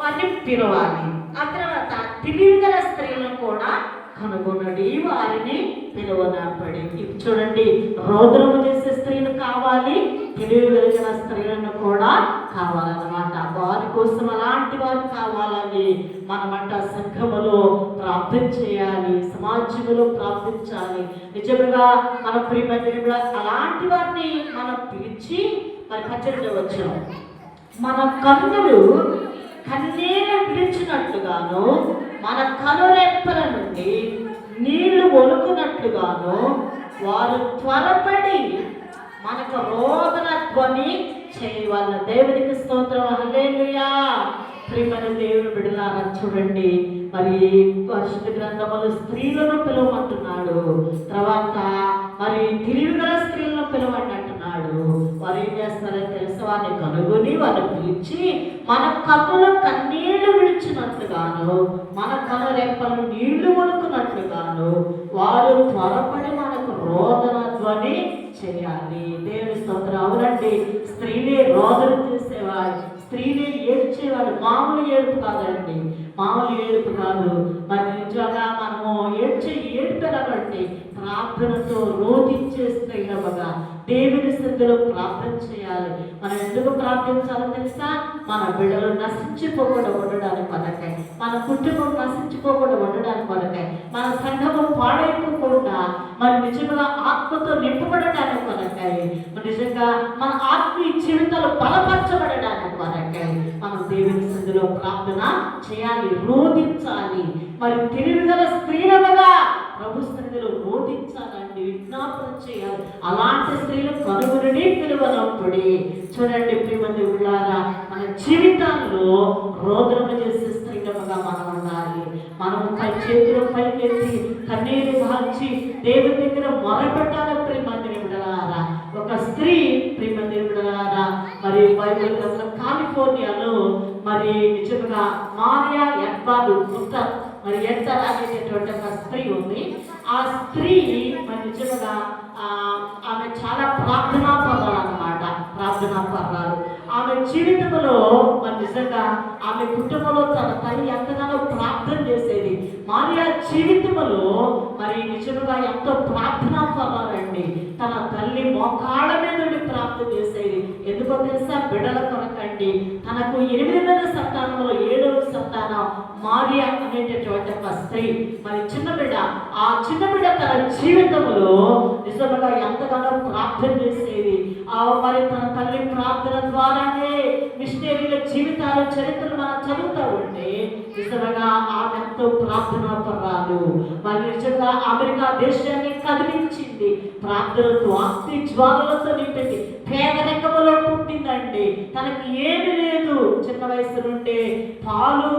వారిని పిలవాలి. ఆ తర్వాత తెలివిగల స్త్రీలను కూడా కనుగొనడి, వారిని పిలువనపడి. ఇప్పుడు చూడండి, రోదనము చేసే స్త్రీలు కావాలి, తెలివిగలిగిన స్త్రీలను కూడా కావాలన్నమాట. వారి కోసం అలాంటి వారు కావాలని మనమంట సంఘములో ప్రార్థన చేయాలి, సమాజంలో ప్రార్థించాలి. నిజంగా మన ప్రియమైన అలాంటి వారిని మనం పిలిచి మరి 18వ వచనం, మన కన్నులు కన్నీరు విడిచినట్లుగాను మన కనురెప్పల నుండి నీళ్లు ఒలుకున్నట్లుగాను వారు త్వరపడి మనకు రోదన ధ్వని చేయవల్ల. దేవునికి స్తోత్రం. హల్లెలూయా. ప్రియమైన దేవుని బిడ్డలారా చూడండి, మరి పరిశుద్ధ గ్రంథములు స్త్రీలను పిలవమంటున్నాడు, తర్వాత మరి తెలివిగల స్త్రీలను పిలవండి అంటున్నాడు. వారు ఏం చేస్తారో తెలుసు, వారిని కనుగొని వారిని పిలిచి మన కన్నుల కన్నీళ్లు విడిచినట్లుగాను మన కనురెప్పలు నీళ్లు ఒలుకున్నట్లుగాను వారు త్వరపడి మనకు రోదన ధ్వని చేయాలి. దేవుని స్తోత్రం. అవునండి, స్త్రీని రోదన చేసేవాడు, స్త్రీని ఏడ్చేవాడు. మామూలు ఏడుపు కాదండి, మామూలు ఏడుపు కాదు. మరి నిజంగా మనము ఏడ్పెనకండి ప్రార్థనతో రోధించే స్త్రీలమగా దేవుని సన్నిధిలో ప్రార్థన చేయాలి. మనం ఎందుకు ప్రార్థించాలో తెలుసా? మన బిడ్డలు నశించిపోకుండా ఉండడానికి కొరకై, మన కుటుంబం నశించిపోకుండా ఉండడానికి కొరకై, మన సంఘము పాడైపోకుండా మరి నిజంగా ఆత్మతో నింపబడడానికి కొరకై, నిజంగా మన ఆత్మీయ జీవితాలు బలపరచబడడానికి కొరకై మనం దేవుని సన్నిధిలో ప్రార్థన చేయాలి, రోధించాలి. మరి తెలివిగల స్త్రీలమగా ప్రభు సన్నిధిలో రోధించాలండి, విజ్ఞాపన చేయాలి. అలాంటి స్త్రీలు కనుగొని పిలువనప్పుడే చూడండి ప్రియమైన దేవుళ్ళారా, మన జీవితాల్లో రోదన చేసే స్త్రీలముగా మనం ఉండాలి. మనం చేతులు పైకెత్తి కన్నీరు కాల్చి దేవుని దగ్గర మొరపెట్టాలి. ప్రియమైన దేవుళ్ళారా, ఒక స్త్రీ ప్రియమైన దేవుళ్ళారా, మరి బైబిల్ గ్రంథం కాలిఫోర్నియాలో మరి నిజంగా మారియా ఎడ్వర్డ్ ముత్తర్ మరి ఎడ్టర్ అనేటటువంటి ఒక స్త్రీ ఉంది. ఆ స్త్రీ మరి నిజంగా ఆమె చాలా ప్రార్థనా పర్వాలు అన్నమాట, ప్రార్థనా పర్వాలు. ఆమె జీవితంలో మరి నిజంగా ఆమె కుటుంబంలో తన తల్లి ఎంతగానో ప్రార్థన చేసేది. మారియా జీవితంలో మరి నిజంగా ఎంతో ప్రార్థనా పర్వాలండి. తన తల్లి మోకాళ్ళ మీద ప్రార్థన చేసేది. ఎందుకో తెలుసా? బిడ్డల కొరకండి. తనకు 8వ సంతానంలో 7వ సంతానం మారియా అనేటటువంటి ఒక స్త్రీ, మరి చిన్న బిడ్డ. ఆ చిన్న బిడ్డ తన జీవితంలో నిజంగా ఎంతగానో ప్రార్థన చేసేది. మరి తన తల్లి ప్రార్థన ద్వారానే మిషనరీల జీవితాల చరిత్రలు మనం చదువుతూ ఉంటే నిజంగా ఆమె ఎంతో ప్రార్థనా పర్వాలు. మరి నిజంగా అమెరికా దేశాన్ని కదిలించింది ప్రార్థనతో, ఆస్తి జ్వాలలతో నింపింది. పేదరికములో పుట్టిందండి, తనకి ఏమి లేదు. చిన్న వయసు నుండే పాలు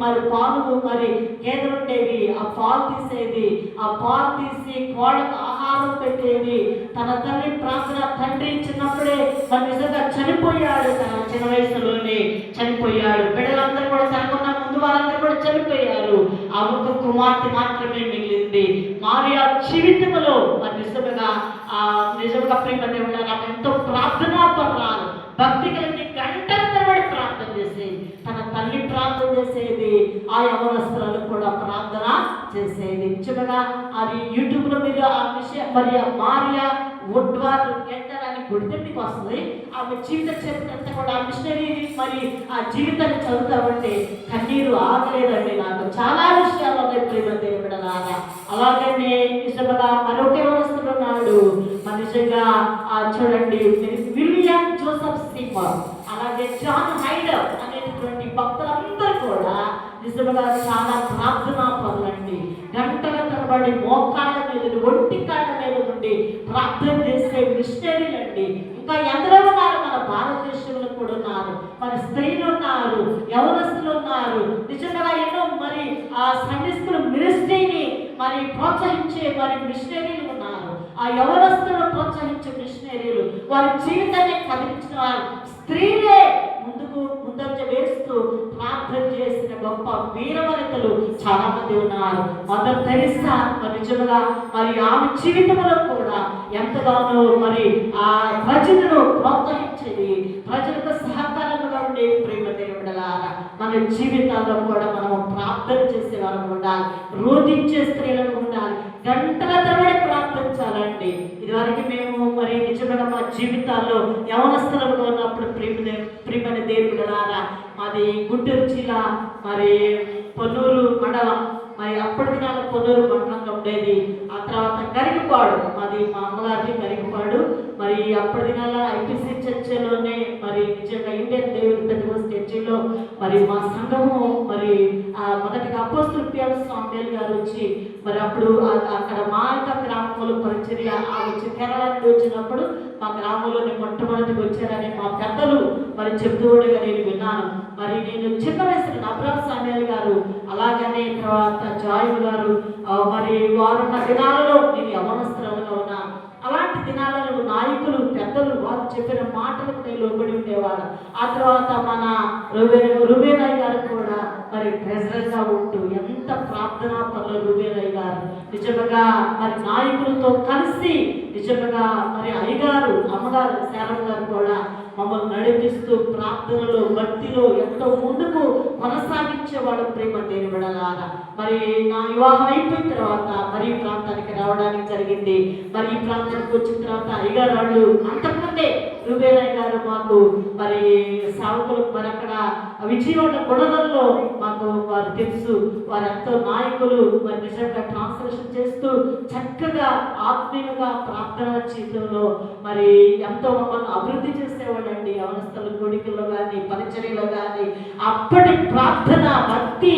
మరి పాలు మరి గేదెలు ఉండేవి, ఆ పాలు తీసేది, ఆ పాలు తీసి కోళ్ళకు ఆహారం పెట్టేది. తన తల్లి ప్రార్థన, తండ్రి చిన్నప్పుడే మరి నిజంగా చనిపోయాడు, తన చిన్న వయసులోనే చనిపోయాడు. బిడ్డలందరూ కూడా తనకున్న ముందు వాళ్ళందరూ కూడా చనిపోయారు. ఆ ఒక కుమార్తె మాత్రమే మిగిలింది. మారియా జీవితంలో మరి నిజంగా ప్రేమ దేవుడు ఎంతో ప్రార్థనా పర్వాలు, భక్తి కలిగి గంటల తరబడి ప్రార్థన చేసేది. తన తల్లి ప్రార్థన చేసేది, ఆ యవనస్తులను కూడా ప్రార్థన చేసేది. నిజంగా అది యూట్యూబ్లో మీరు ఆ విషయం మరి మారియా వుడ్వార్డ్ ఎడ్టర్ అని కొడితే మీకు వస్తుంది. ఆమె జీవిత చరిత్ర అంతా కూడా ఆ మిషనరీ మరి ఆ జీవితాన్ని చదువుతామంటే కన్నీరు ఆగలేదండి. నాకు చాలా విషయాలు ఉన్నాయి ప్రేమ దేవుడలాగా. అలాగే నిజంగా మరొక యవనస్తుడు ఉన్నాడు, నిజంగా చూడండి విలియం జోసెఫ్ స్టీఫర్, అలాగే జాన్ హైడర్ అనేటటువంటి భక్తులందరూ కూడా నిజంగా చాలా ప్రార్థనా పనులండి. గంటల తరబడి మోకాళ్ళ మీద, ఒంటి కాళ్ళ మీద ఉండి ప్రార్థన చేసే మిషనరీలండి. ఇంకా ఎందరో ఉన్నారు, మన భారతదేశంలో కూడా ఉన్నారు. మన స్త్రీలు ఉన్నారు, యవనస్తులు ఉన్నారు. నిజంగా ఎన్నో మరి ఆ సండే స్కూల్ మినిస్ట్రీని మరి ప్రోత్సహించే మరి మిషనరీలు ఉన్నారు. ఆ యవనస్తులను ప్రోత్సహించే మిషనరీలు, వారి జీవితాన్ని కదిలించిన వారు స్త్రీలే ముందంజ వేస్తూ ప్రార్థన చేసిన గొప్ప వీరవనితలు చాలా మంది ఉన్నారు. మదర్ తెరెసా నిజంగా మరి ఆమె జీవితంలో కూడా ఎంతగానో మరి ఆ ప్రజలను ప్రోత్సహించేది, ప్రజలకు సహకారంగా ఉండే ప్రేమ దేవుడలారా మన జీవితాల్లో కూడా మనము ప్రార్థన చేసే వాళ్ళము ఉండాలి, రోధించే స్త్రీలకు ఉండాలి, గంటల తరబడి ప్రార్థించాలండి. ఇదివరకు మేము మరి నిజంగా మా జీవితాల్లో యవనస్తులుగా ఉన్నప్పుడు ప్రియమైన దేవుడలారా మాది గుంటూరు జిల్లా మరి పొన్నూరు మండలం, మరి అప్పటి దినాలు పొన్నూరు మండలంగా ఉండేది. ఆ తర్వాత గరికపాడు, మాది మా అమ్మగారిది గరికపాడు, మరి అప్పటి దినాల ఐపీసీ చర్చిలోనే మరి నిజంగా ఇండియన్ దేవుని పెద్దగోస్ చర్చిలో మరి మా సంఘము మరి మొదటిగా అపోస్తుల పియాల స్వామి గారు వచ్చి మరి అప్పుడు అక్కడ మా యొక్క గ్రామంలో పరిచర్య వచ్చి కేరళ నుండి వచ్చినప్పుడు మా గ్రామంలోనే మొట్టమొదటికి వచ్చారని మా పెద్దలు మరి చెప్తూ ఉండగా నేను విన్నాను. మరి నేను చిన్న వయసులో అబ్రాహం సామ్యాల్ గారు అలాగనే తర్వాత జాయిల్ గారు మరి వారున్న దినాలలో నేను యవనస్తులుగా ఉన్నాను. అలాంటి దినాలలో నాయకులు పెద్దలు వారు చెప్పిన మాటలకు నేను లోబడి ఉండేవాడు. ఆ తర్వాత మన రుబేనయ్య గారు కూడా మరి ట్రెజరర్గా ఉంటూ ఎంత ప్రార్థనా పనులు రుబేనయ్య గారు నిజంగా మరి నాయకులతో కలిసి నిజంగా మరి అయ్యగారు అమ్మగారు శారద గారు కూడా మమ్మల్ని నడిపిస్తూ ప్రార్థనలో భక్తిలో ఎంతో ముందుకు కొనసాగించేవాడు. ప్రేమ దేని విడలారా మరి నా వివాహం అయిపోయిన తర్వాత మరి ఈ ప్రాంతానికి రావడానికి జరిగింది. మరి ఈ ప్రాంతానికి వచ్చిన తర్వాత అయ్యగారు వాళ్ళు అంతకుముందే రుబేనయ్య గారు మాకు మరి సేవకులు మరి అక్కడ విజయవాడ గొడవల్లో మాకు వారు తెలుసు. వారు ఎంతో నాయకులు మరి నిజంగా ట్రాన్స్లేషన్ చేస్తూ చక్కగా ఆత్మీయంగా ప్రార్థన జీవితంలో మరి ఎంతో మమ్మల్ని అభివృద్ధి చేసేవాడండి. అవస్థల కొడుకుల్లో కానీ పరిచర్యలో కానీ అప్పటి ప్రార్థన భక్తి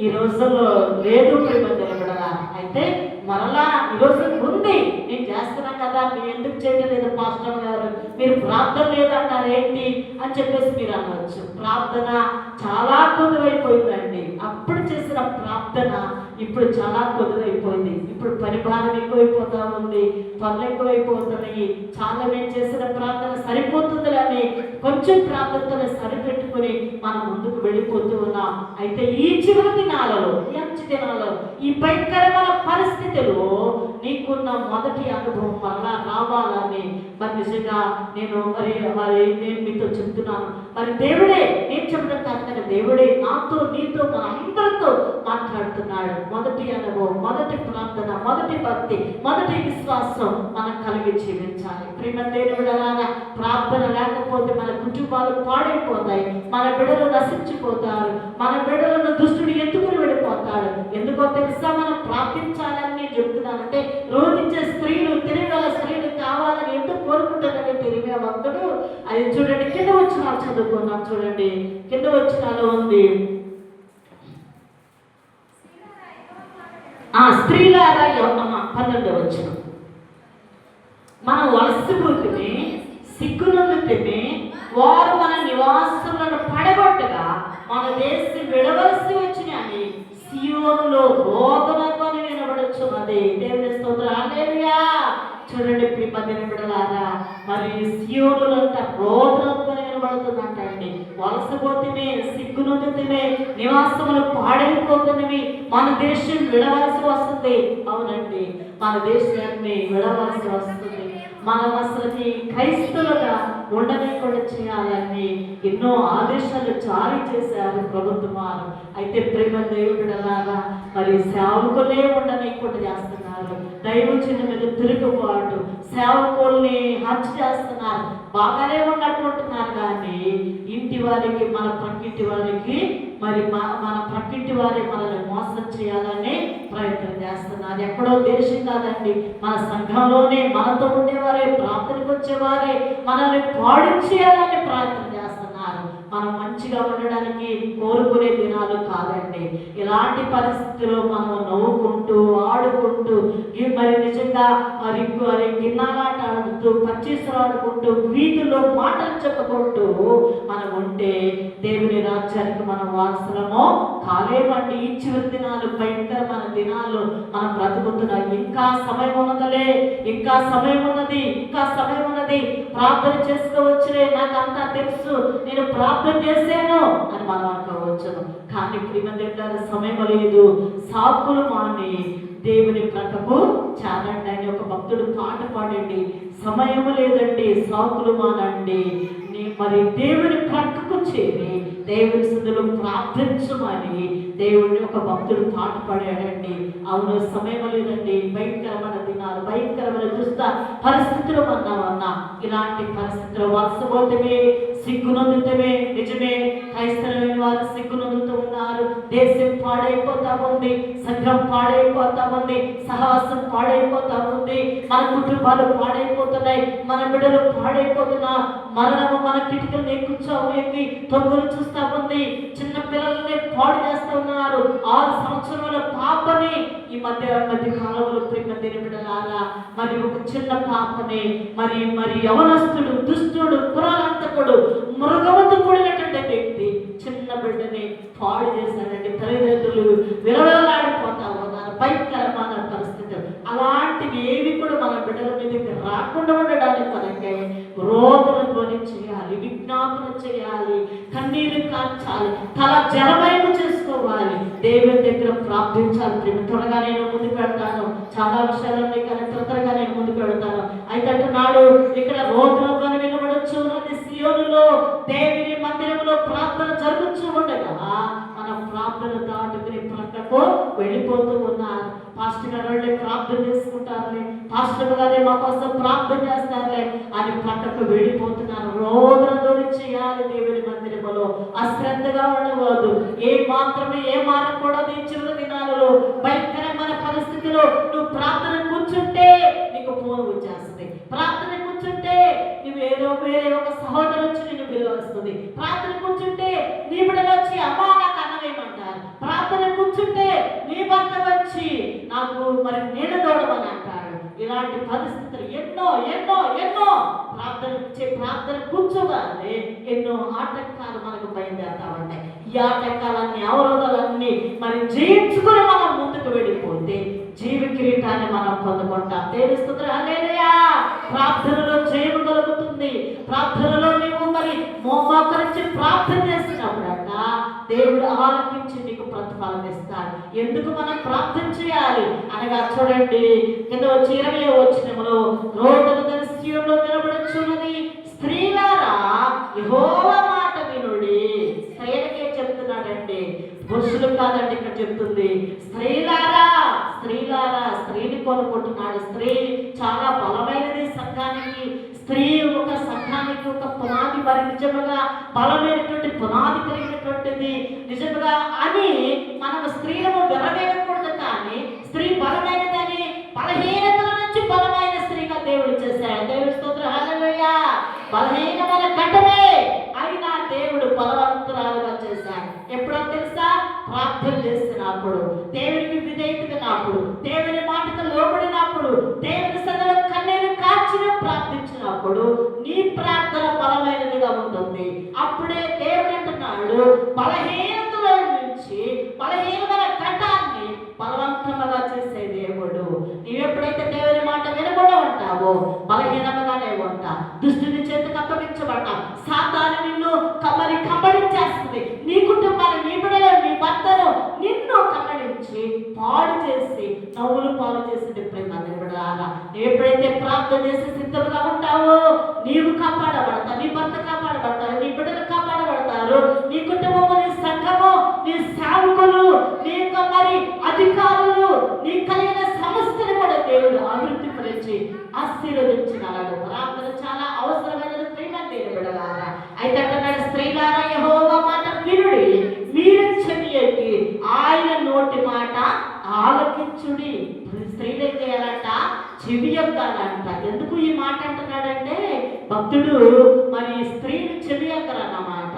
ఈ రోజుల్లో లేదు. ప్రేమ నిలబడరా అయితే మరలా ఈరోజు ఉంది. నేను చేస్తున్నాం కదా, మీరు ఎందుకు చేయడం లేదు పాస్టర్ గారు, మీరు ప్రార్థన లేదంటారు ఏంటి అని చెప్పేసి మీరు అనవచ్చు. ప్రార్థన చాలా కొద్దువైపోయిందండి. అప్పుడు చేసిన ప్రార్థన ఇప్పుడు చాలా కొద్దువైపోయింది. ఇప్పుడు పరిభారం ఎక్కువైపోతా ఉంది, పనులు ఎక్కువైపోతున్నాయి. చాలా మేము చేసిన ప్రార్థన సరిపోతుంది అని కొంచెం ప్రార్థనతో సరిపెట్టుకుని మనం ముందుకు వెళ్ళిపోతూ ఉన్నాం. అయితే ఈ చివరి దినాలలో మంచి దినాలలో ఈ భయంకరమైన పరిస్థితిలో నీకున్న మొదటి అనుభవం మరలా రావాలని మరి నిజంగా నేను నేను మీతో చెప్తున్నాను. మరి దేవుడే, నేను చెప్పడం కాదు కానీ దేవుడే నాతో నీతో మన అందరితో మాట్లాడుతున్నాడు. మొదటి అనుభవం, మొదటి ప్రార్థన, మొదటి భక్తి, మొదటి విశ్వాసం మనం కలిగి జీవించాలి. ప్రేమ దేవుడలాగా ప్రార్థన లేకపోతే మన కుటుంబాలు పాడైపోతాయి, మన బిడ్డలు నశించిపోతారు, మన బిడ్డలను దుష్టుడు ఎత్తుకుని వెళ్ళిపోతాడు. ఎందుకో తెలుసా, మనం ప్రార్థించాలని చెప్తున్నానంటే రోధించే స్త్రీలు, తిరిగల స్త్రీలు కావాలని ఎందుకు కోరుకుంటారని తిరిగే భక్తుడు. అది చూడండి, కింద వచ్చిన చదువుకున్నాం చూడండి, కింద వచ్చినాలో ఉంది స్త్రీలారా 12 వచ్చిన మనం వలసపోతుమే సిగ్గునందుతమే వారు మన నివాసములను పడగొట్టగా మన దేశం విడవలసి వచ్చినని సియోనులో రోదనధ్వని వినబడుచున్నది. దేవుని స్తోత్రం, హల్లెలూయా. చూడండి ప్రియమైన బిడ్డలారా, మరి సియోనులో రోదనధ్వని వినబడుతుందంట అండి. వలసపోతేనే సిగ్గునందుతమే నివాసములు పాడైపోతున్నవి, మన దేశం విడవలసి వస్తుంది. అవునండి, మన దేశాన్ని విడవలసి వస్తుంది. మనం అసలుకి క్రైస్తవులుగా ఉండలేకుండా చేయాలని ఎన్నో ఆదేశాలు జారీ చేశారు ప్రభుత్వం వారు. అయితే ప్రేమ దేవుడిలాగా మరి సేవకులే ఉండలేకుండా చేస్తున్నారు. దైవజన మీద తిరుగుబాటు, సేవకుల్ని హత్య చేస్తున్నారు. బాగానే ఉన్నట్టుంటున్నారు కానీ ఇంటి వారికి, మన పక్కింటి వారికి మరి మన పక్కింటి వారే మనల్ని మోసం చేయాలని ప్రయత్నం చేస్తున్నారు. ఎక్కడో దేశం కాదండి, మన సంఘంలోనే మనతో ఉండేవారే, ప్రార్థనకు వచ్చేవారే మనల్ని పాడు చేయాలని ప్రయత్నం చేస్తున్నారు. మనం మంచిగా ఉండడానికి కోరుకునే దినాలు కాదండి. ఇలాంటి పరిస్థితుల్లో మనం నవ్వుకుంటూ ఆడుకుంటూ మరి నిజంగా మరి గిన్నాలాట ఆడుతూ పచ్చీసులు ఆడుకుంటూ వీధుల్లో మాటలు చెప్పుకుంటూ మనం ఉంటే దేవుని రాజ్యానికి మనం వారసులమో కాలేమండి. ఈ చివరి దినాలు భయంకరమైన దినాలు మనం బ్రతుకుతున్నాం. ఇంకా సమయం ఉన్నదిలే, ఇంకా సమయం ఉన్నది, ఇంకా సమయం ఉన్నది, ప్రార్థన చేసుకోవచ్చులే, నాకు అంతా తెలుసు, నేను ప్రార్థన చేశాను అని మనం అనుకోవచ్చు. కానీ ప్రియమైన సమయం లేదు. సాకులు మాని దేవుని ప్రక్కకు చాలండి అని ఒక భక్తుడు పాట పాడండి. సమయం లేదండి, సాకులు మానండి, మరి దేవుని ప్రక్కకు చేరి దేవుని సన్నిధిలో ప్రార్థించమని దేవుడిని ఒక భక్తుడు పాట పాడాడండి. అవును, సమయం లేదండి, భయంకరమైన దినాలు, భయంకరమైన దుష్ట పరిస్థితులు మన్నామన్నా ఇలాంటి పరిస్థితులు వర్షపోతమే సిగ్గునొందుతమే. నిజమే, క్రైస్తవులైన వారు సిగ్గునొందుతూ ఉన్నారు. దేశం పాడైపోతా ఉంది, సంఘం పాడైపోతా ఉంది, సహవాసం పాడైపోతా ఉంది, మన కుటుంబాలు పాడైపోతున్నాయి, మన బిడ్డలు పాడైపోతున్నా. మరణము మన కిటికలు ఎక్కుచ్చావుకి తొంగులు చూస్తా ఉంది. చిన్న పిల్లల్ని పాడు చేస్తూ ఉన్నారు. 6 సంవత్సరాల పాపని ఈ మధ్య కాలంలో ప్రేమ దేని బిడ్డలారా, మరి ఒక చిన్న పాపని మరి యవనస్తుడు, దుష్టుడు, పురాలంతకుడు, మృగవంతు కూడినటువంటి వ్యక్తి చిన్న బిడ్డని పాడు చేశాడండి. తల్లిదండ్రులు విలవిలలాడిపోతా ఉన్నారు. భయంకరమైన పరిస్థితులు. అలాంటివి ఏవి కూడా మన బిడ్డల మీదకి రాకుండా ఉండడానికి మనకి రోదనతోనే చేయాలి, విజ్ఞాపన చేయాలి, కన్నీరు కాల్చాలి, తల జలమయం చేసుకోవాలి, దేవుని దగ్గర ప్రార్థించాలి. త్వరగా నేను ముందుకు వెళ్తాను, చాలా విషయాలన్నీ కానీ త్వరగా నేను ముందుకు వెళ్తాను. అయితే అంటున్నాడు ఇక్కడ రోదనతో వినబడచ్చు ఉన్నది సియోనులో దేవుని మందిరంలో ప్రార్థన జరుగుతూ ఉండగా మన ప్రార్థన దాటుకుని ప్రక్కకు వెళ్ళిపోతూ ఉన్నారు. పాస్టర్ గారు వాళ్ళే ప్రార్థన చేసుకుంటారులే, పాస్టర్ గారే మా కోసం ప్రార్థన చేస్తారులే అని ప్రక్కకు వెళ్ళిపోతున్నారు. రోదనతో చేయాలి దేవుని మందిరంలో, అశ్రద్ధగా ఉండవద్దు. ఏ మారకూడదు. ఈ చివరి దినాలలో భయంకరమైన పరిస్థితిలో నువ్వు ప్రార్థన కూర్చుంటే నీకు ఫోన్ వచ్చేస్తుంది. ప్రార్థన కూర్చుంటే నువ్వు వేరే ఒక సహోదరు వచ్చి నేను పిలువస్తుంది. ప్రార్థన కూర్చుంటే నీ బిడ్డలు వచ్చి అమ్మా నాకు అన్నమేమంటారు. ప్రార్థన కూర్చుంటే నీ భర్త వచ్చి నాకు మరి నీళ్ళు తోడమని అంటాడు. ఇలాంటి పరిస్థితులు ఎన్నో ఎన్నో ఎన్నో ప్రార్థన కూర్చోగానే ఎన్నో ఆటంకాలు మనకు బయలుదేరుతా ఉంటాయి. ఈ ఆటంకాలన్నీ, అవరోధాలన్నీ మరి జయించుకుని మనం ముందుకు వెళ్ళిపోతే జీవ కిరీటాన్ని మనం పొందుకుంటాం. తెలుస్తుంది హల్లెలూయా. ప్రార్థనలో జయం కలుగుతుంది. ప్రార్థనలో నీవు మరి మోకరించి ప్రార్థన చేసినప్పుడట దేవుడు ఆలకించి నీకు ప్రతిఫలం ఇస్తాడు. ఎందుకు మనం ప్రార్థన చేయాలి అనగా చూడండి, కింద వచ్చి 20వ వచనంలో రోదన సియోనులో నిలబడుచున్నది, స్త్రీలారా యెహోవా మాట వినుడి. స్త్రీలకే చెప్తున్నాడండి, పురుషులు కాదండి ఇక్కడ చెప్తుంది. స్త్రీలారా స్త్రీని కొనుక్కుంటున్నాడు. స్త్రీ చాలా బలమైనది సంఘానికి. స్త్రీ ఒక సంఘానికి ఒక పునాది, మరి నిజముగా బలమైనటువంటి పునాది కలిగినటువంటిది నిజముగా అని మనం స్త్రీలను విరవేయకూడదు. కానీ స్త్రీ బలమైనదని బలహీనతల నుంచి బలమైన స్త్రీగా దేవుడు చేశాడు. దేవుడి స్తోత్రం హల్లెలూయా. బలహీనమైన ఘటమే అయినా దేవుడు బలవంతురాలుగా చేశాడు. ఎప్పుడో తెలుసా? ప్రార్థన చేస్తున్నప్పుడు, దేవునికి విధేయతనప్పుడు, దేవుని మాటకు లోబడినప్పుడు, దేవుని సన్నిధిలో కన్నీరు కార్చిన ప్రార్థించినప్పుడు నీ ప్రార్థన బలమైనదిగా ఉంటుంది. అప్పుడే దేవుడు అంటున్నాడు, బలహీనతల నుంచి బలహీనమైన ఘటాన్ని బలవంతంగా చేసే దేవుడు. నీవెప్పుడైతే దేవుని మాట వినకుండా ఉంటావో బలహీనంగానే ఉంటా. దుష్టుని చేతికి అప్పగించబడ్డా. సాతాను నిన్ను కబడించేస్తుంది. నీ కుటుంబాన్ని, నీ బిడ్డలు, నీ భర్తను నిన్ను కబడించి పాడు చేసి నవ్వులు పాలు చేసింది. ప్రేమ బిడ్డలారా, నువ్వు ఎప్పుడైతే ప్రార్థన చేసి సిద్ధంగా ఉంటావో నీవు కాపాడబడతావు, నీ భర్త కాపాడబడతారు, నీ బిడ్డలు కాపాడబడతారు, నీ కుటుంబము, నీ సంఘము, నీ సేవకులు, నీ మరి అధికారులు, నీ కలిగిన సమస్యను కూడా దేవుడు అభివృద్ధి పరిచి ఆశీర్వదించినాడు. ప్రార్థన చాలా అవసరమైనది. ప్రేమ బిడ్డలారా, అయితే అంటున్నాడు, స్త్రీలారా యెహోవా మాట వినుడి, మీరు చెవియొగ్గి ఆయన నోటి మాట ఆలకించుడి. స్త్రీలు ఏం చేయాలంట? చెవి యొగ్గాలంట. ఎందుకు ఈ మాట అంటున్నాడంటే భక్తుడు మరి స్త్రీని చెవి యొక్కరన్నమాట.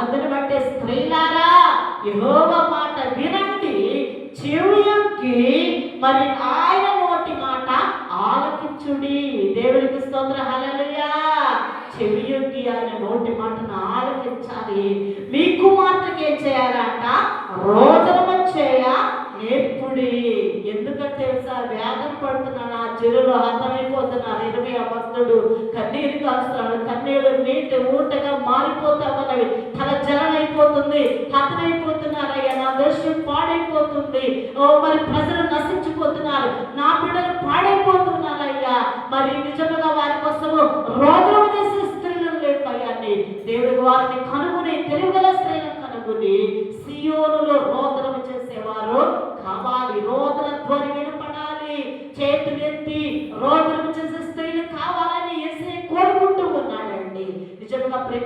అందుని బట్టే స్త్రీలారా యెహోవా మాట వినండి, చెవి యొగ్గి మరి ఆయన నోటి మాట ఆలకించుడి. దేవునికి స్తోత్రం హల్లెలూయా. చెవి యొగ్గి ఆయన నోటి మాటను ఆలకించాలి. మీ కుమార్తెకి ఏం చేయాలంట? రోదనము చేయ నేర్పుడి. ఎందుకంటే తెలుసా? వ్యాధులు పడుతున్నాడు, ఆ చెరువులో హతమైపోతున్నారు. 20వ భక్తుడు కన్నీరు కాస్తున్నాడు. కన్నీరు నీటి ఊటగా మారిపోతా ఉన్నవి. తన జలం అయిపోతుంది, హతమైపోతున్నారయ్యా, నా దేశం పాడైపోతుంది, మరి ప్రజలు నశించిపోతున్నారు, నా బిడ్డలు పాడైపోతున్నారయ్యా. మరి నిజంగా వారి కోసము రోదనం చేసే స్త్రీలను లేపయ్యాన్ని దేవుడి వారిని కనుగొని, తెలుగుల స్త్రీలను కనుగొని సియోనులో రోదనం చేసేవారు కావాలి. రోదన ధ్వని వినపడాలి. చేతులు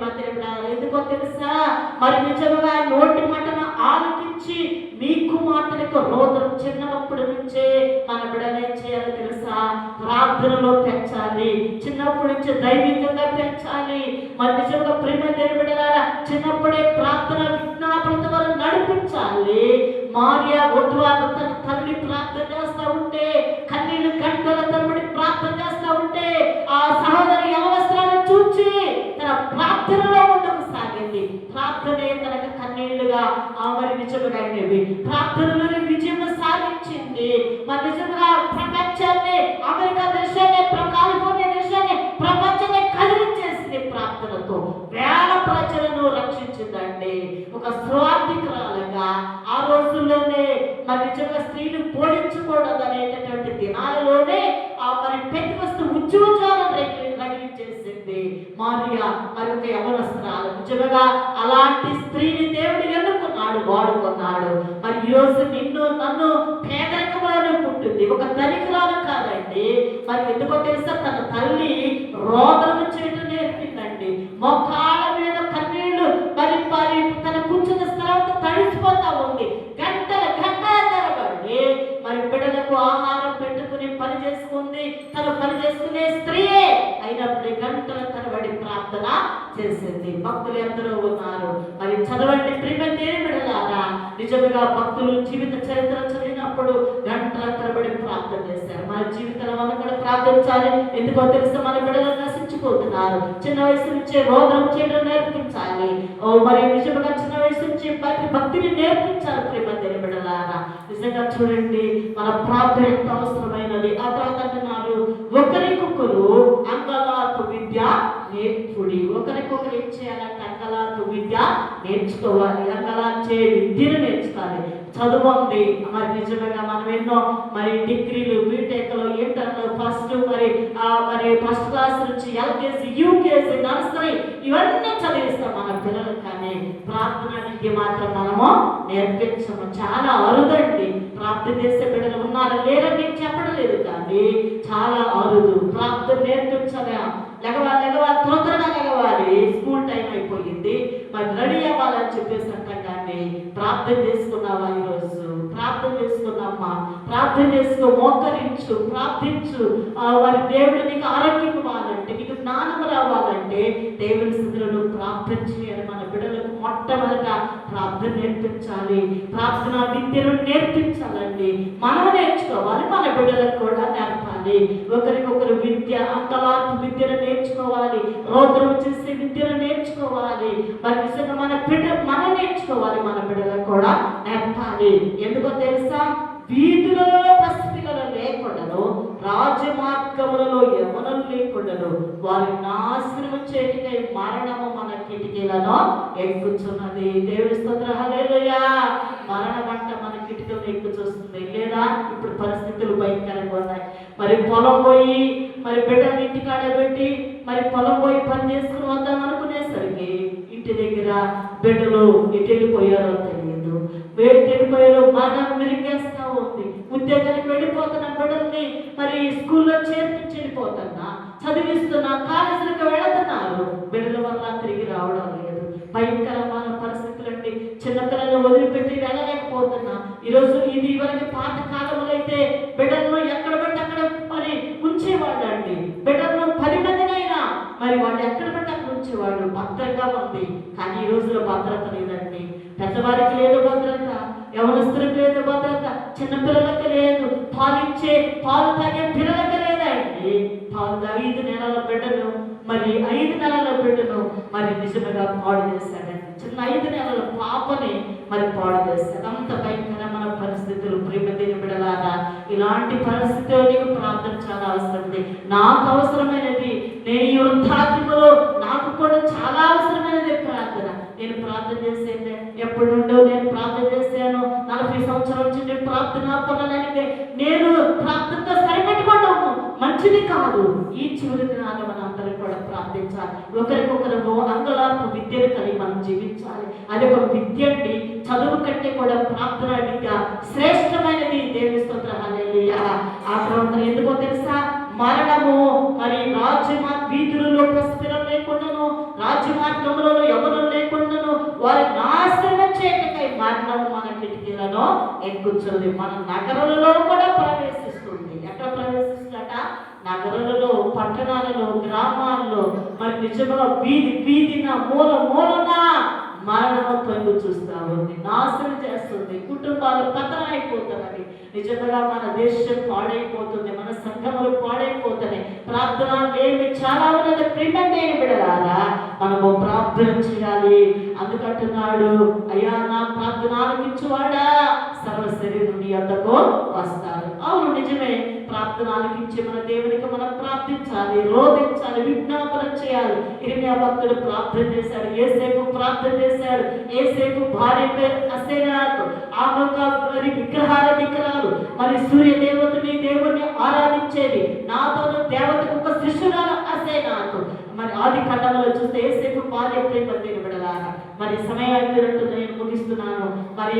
ప్రేమ ఎందుకో తెలుసా, మరి నిజంగా నోటి మాటను ఆలకించి మీ కుమార్తెలకు రోదం చిన్నప్పటి నుంచే మన బిడ్డలు ఏం చేయాలో తెలుసా, ప్రార్థనలో పెంచాలి, చిన్నప్పటి నుంచి దైవికంగా పెంచాలి. మరి నిజంగా ప్రేమ బిడ్డలారా చిన్నప్పుడే ప్రార్థన విజ్ఞాపనత వల్ల నడిపించాలి. మరియా ఒడ్డుగా తన తల్లి ప్రార్థన చేస్తూ ఉంటే, కన్నీళ్లు గంటల తరబడి ప్రార్థన చేస్తూ ఉంటే, ఆ సహోదరి అవసరాన్ని చూచి తన ప్రార్థనలో ముందుకు సాగింది. ప్రార్థనే తనకు కన్నీళ్లుగా మరి నిజంగా అయినవి, ప్రార్థనలోనే విజయం సాధించింది. మరి నిజంగా ప్రపంచాన్ని, అమెరికా దేశాన్ని, కాలిఫోర్నియా దేశాన్ని, ప్రపంచాన్ని కదిలించేసింది ప్రార్థనతో. వేల ప్రజలను రక్షించిందండి. ఒక స్వార్థికురాలుగా ఆ రోజుల్లోనే మరి నిజంగా స్త్రీలు పోషించకూడదు అనేటటువంటి దినాలలోనే ఆ మరి పెద్దవస్తు ఉద్యోగాలను రగిలించేసింది మరియా. మరి ఒక యవనస్తురాలు నిజంగా అలాంటి స్త్రీని దేవుడు ఎన్నుకున్నాడు, వాడుకున్నాడు. మరి ఈరోజు నిన్ను నన్ను పేదరికంలోనే పుట్టింది, ఒక ధనికురాలు కాదండి. మరి ఎందుకో తెలుసా, తన తల్లి రోదన చేయడం నేర్పిందండి. మొఖాల మీద కన్నీళ్లు మరి మరి తన కూర్చున్న స్థలంతో తడిసిపోతా ఉంది. గంటల తరబడి మరి బిడ్డలకు ఆహారం పెట్టుకుని పని చేసుకుంది. తను పని చేసుకునే స్త్రీయే అయినప్పుడు గంటల తరబడి ప్రార్థన చేసింది. భక్తులు ఎందరో ఉన్నారు. మరి చదవండి ప్రేమ దేని బిడ్డలారా, నిజంగా భక్తులు జీవిత చరిత్ర చదివినప్పుడు గంటల తరబడి ప్రార్థన చేశారు. మన జీవితంలో మనం కూడా ప్రార్థించాలి. ఎందుకో తెలుసు, మన బిడ్డలు నశించిపోతున్నారు. చిన్న వయసు నుంచే రోదనం చేయడం నేర్పించాలి. మరి నిజంగా చిన్న వయసు నుంచి భక్తిని నేర్పించాలి ప్రేమ దేని బిడ్డలారా. నిజంగా చూడండి, మన ప్రార్థన ఎంత అవసరమైనది. ఆ తర్వాత అంటున్నారు, ఒకరికొకరు అంగలార్పు విద్య నేర్పుడి. ఒకరికొకరు ఏం చేయాలంటే అంగలార్పు విద్య నేర్చుకోవాలి. అంగలార్చే విద్యను నేర్చుకోవాలి. చదువు ఉంది. మరి నిజంగా మనం ఎన్నో మరి డిగ్రీలు, బీటెక్లు, ఇంటర్లు, ఫస్ట్ మరి ఫస్ట్ క్లాస్ నుంచి ఎల్కేజీ, యూకేజీ, నర్సరీ ఇవన్నీ చదివిస్తాం మన పిల్లలు. కానీ ప్రార్థన విద్య మాత్రం మనము నేర్పించము. చాలా అరుదండి. ప్రార్థన చేసే బిడ్డలు ఉన్నారు లేరని నేను చెప్పడం లేదు, కానీ చాలా అరుదు. ప్రార్థన నేర్పించాలి. లెగవాలి, తొందరగా లెగవాలి. స్కూల్ టైం అయిపోయింది, మరి రెడీ అవ్వాలని చెప్పేసి అంటాం. కానీ ప్రార్థన చేసుకున్నావా? ఈరోజు ప్రార్థన చేసుకున్నామ్మా, ప్రార్థన చేసుకో, మోకరించు, ప్రార్థించు. వారి దేవుడు నీకు ఆరోగ్యం ఇవ్వాలంటే, నీకు జ్ఞానం రావాలంటే దేవుని స్థితిలో ప్రార్థించి అని మన బిడ్డలకు మొట్టమొదట ప్రార్థన నేర్పించాలి. ప్రార్థన విద్యను నేర్పించాలండి. మనం నేర్చుకోవాలి, మన బిడ్డలకు కూడా నేర్పాలి. ఒకరికొకరు విద్య, అంతలాంటి విద్యను నేర్చుకోవాలి. రోదనం చేసే విద్యను నేర్చుకోవాలి. మరి నిజంగా మనం నేర్చుకోవాలి, మన బిడ్డలకు కూడా నేర్పాలి. ఎందుకో తెలుసా, వీధులలో పసిపిల్లలు లేకుండాను, రాజమార్గములలో యవనులు లేకుండాను వారి నాశనము చేతికై మరణము మన కిటికీలను ఎక్కుచున్నది. దేవుని స్తోత్రం, హల్లెలూయా. మరణం అంట మన కిటికీలను ఎక్కుచొస్తుంది. లేదా ఇప్పుడు పరిస్థితులు భయంకరంగా ఉన్నాయి. మరి పొలం పోయి మరి బిడ్డలు ఇంటికాడ పెట్టి మరి పొలం పోయి పని చేసుకుని వద్దాం అనుకునేసరికి ఇంటి దగ్గర బిడ్డలు ఎటు వెళ్ళిపోయారో తెలియదు. వెళ్ళిపోయారో మరణం మెరిగేస్తా ఉంది. ఉద్యోగానికి వెళ్ళిపోతున్న బిడ్డల్ని మరి స్కూల్లో చేర్పించి వెళ్ళిపోతున్నా, చదివిస్తున్నా, కాలేజీలకు వెళుతున్నారు. బిడ్డల వల్ల తిరిగి రావడం లేదు. భయంకరమైన పరిస్థితులు అండి. చిన్నపిల్లలను వదిలిపెట్టి వెళ్ళలేకపోతున్నా. ఈరోజు ఇది వరకు పాత కాలంలో అయితే బిడ్డలను ఎక్కడ పడితే అక్కడ మరి ఉంచేవాళ్ళండి. బిడ్డలను 10 మందినైనా మరి వాళ్ళు ఎక్కడ పడితే అక్కడ ఉంచేవాడు. భద్రంగా ఉంది. కానీ ఈ రోజులో భద్రత లేదండి. పెద్దవారికి లేదు భద్రత, యవనస్తులకు లేదు భద్రత, చిన్నపిల్లలకు లేదు, పాలు తాగే పిల్లలకు లేదండి. 5 నెలల బిడ్డను మరి 5 నెలల బిడ్డను మరి నిజంగా పాడు చేశాడండి. చిన్న 5 నెలల పాపని మరి పాడు చేశాడు. అంత భయంకరమైన పరిస్థితులు. ప్రేమ దేని బిడ్డలారా, ఇలాంటి పరిస్థితిలో నీకు ప్రార్థన చాలా అవసరం ఉంది. నాకు అవసరమైనది, నేను ఈ వృద్ధాత్మలో నాకు కూడా చాలా అవసరమైనది ప్రార్థన. నేను ప్రార్థన చేసేది ఎప్పటి నుండో నేను ప్రార్థన చేశాను. 40 సంవత్సరాల నుంచి నేను ప్రార్థన పొందడానికి నేను ప్రార్థనతో సరిపెట్టుకోవడం మంచిది కాదు. ఈ చివరి దినాలు మన అందరం కూడా ప్రార్థించాలి. ఒకరికొకరు అంగలార్పు విద్యను కలిగి మనం జీవించాలి. అది ఒక విద్య అండి. చదువు కంటే కూడా ప్రార్థన విద్య శ్రేష్టమైనది. దేవుని స్తోత్రం, హల్లెలూయా. ఆ తర్వాత ఎందుకో తెలుసా, మరణము మరి వీధులలో పసిపిల్లలు లేకుండాను, మార్గంలో ఎవరు లేకుండాను వారి నాశనం చేయటకై మార్గం మన కిటికీలను ఎక్కుచుంది. మన నగరాలలో కూడా ప్రవేశిస్తుంది. ఎక్కడ ప్రవేశిస్తుందట? నగరాలలో, పట్టణాలలో, గ్రామాల్లో, మరి నిజంగా వీధిన మూలన మరణము తొంగి చూస్తా ఉంది, నాశనం చేస్తుంది, కుటుంబాలు పతనం అయిపోతున్నవి. నిజంగా మన దేశం పాడైపోతుంది, మన సంఘములు పాడైపోతున్నాయి. ప్రార్థన ఏమి చాలా ఉన్నది. ప్రియమైన బిడ్డలారా, మనము ప్రార్థన చేయాలి. అందుకంటున్నాడు, అయ్యా నా ప్రార్థన ఆలకించువాడా సర్వ శరీరం నీ వద్దకు వస్తారు. అవును, నిజమే. ప్రార్థన ఆలకించి మన దేవునికి మనం ప్రార్థించాలి, రోధించాలి, విజ్ఞాపన చేయాలి. ఇర్మియా భక్తుడు ప్రార్థన చేశాడు, యేసేపు ప్రార్థన చేశాడు. యేసేపు భార్య పేరు అసేనాతు, ఆమె మరి విగ్రహాలు మరి సూర్య దేవుణ్ణి ఆరాధించేది. నాతో దేవతకు ఒక శిష్యురాలు అసేనాతు. మరి ఆది ఖండంలో చూస్తే యేసేపు భార్య ప్రేమ విడలాగా. మరి సమయానికి నేను ముగిస్తున్నాను. మరి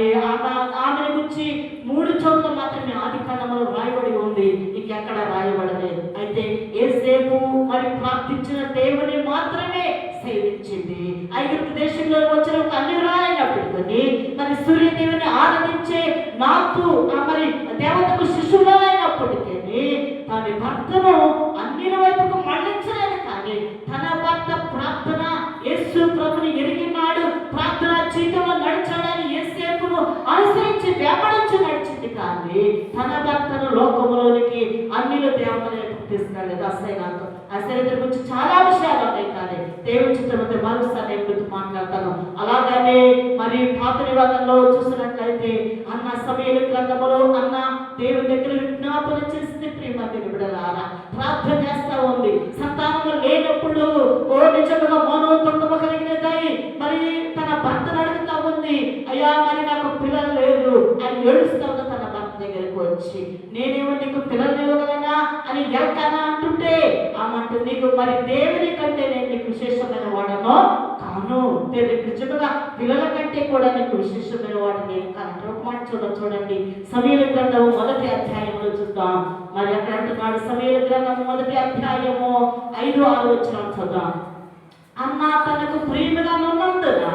ఆమె గురించి 3 చోట్ల మాత్రమే ఆది ఖండంలో రాయబడి ఉంది, ఇంకెక్కడ రాయబడలేదు. అయితే యేసేపు మరి ప్రార్థించిన దేవుని మాత్రమే సేవించింది. ఐగుప్తు దేశంలో వచ్చిన ఒక అన్యురాలైనప్పటికీ మరి సూర్యదేవుని ఆరాధించే నాకు మరి దేవతకు శిశువులైనప్పటికీ తన భర్తను అన్యుల వైపుకు మళ్లించలేదు. కానీ తన భర్త ప్రార్థన యేసు ప్రభుని ఎరిగినాడు, ప్రార్థన జీవితంలో నడిచాడని యేసేపును అనుసరించి వెంబడించి నడిచింది. కానీ తన భర్తను లోకములోనికి అన్యుల దేవతల తీసుకెళ్ళలేదు. అసైనాతో గురించి చాలా విషయాలు ఉన్నాయి. కానీ దేవుని చిత్రం మరోసారి నేను మాట్లాడతాను. అలాగనే మరి పాత నివాదంలో చూసినట్లయితే అన్న సమయాల గ్రంథములో అన్న దేవుని దగ్గర విజ్ఞాపన చేసింది. ప్రియమైన బిడ్డలారా, ప్రార్థన చేస్తా ఉంది. సంతానము లేనప్పుడు నిజంగా మనోత్పమ కలిగినదాయి మరి తన భర్తను అడుగుతా ఉంది, అయ్యా మరి నాకు పిల్లలు లేరు అని ఏడుస్తా ఉంది. తన భర్త దగ్గరకు వచ్చి, నేనేమో నీకు పిల్లలు ఇవ్వగలనా అని ఎల్కానా అంటుంటే ఆమంటూ, నీకు మరి దేవుని కంటే నేను నీకు విశేషమైన వాడను కాను, నిజంగా పిల్లల కంటే కూడా నీకు విశేషమైన వాడు నేను కాను. ఒక మాట చూడండి, సమూయేలు గ్రంథము 1వ అధ్యాయంలో చూద్దాం. మరి అక్కడ అంటున్నాడు, సమూయేలు గ్రంథము 1వ అధ్యాయము 5-6 వచనం చూద్దాం. అన్న తనకు ప్రేమగా ఉన్నందున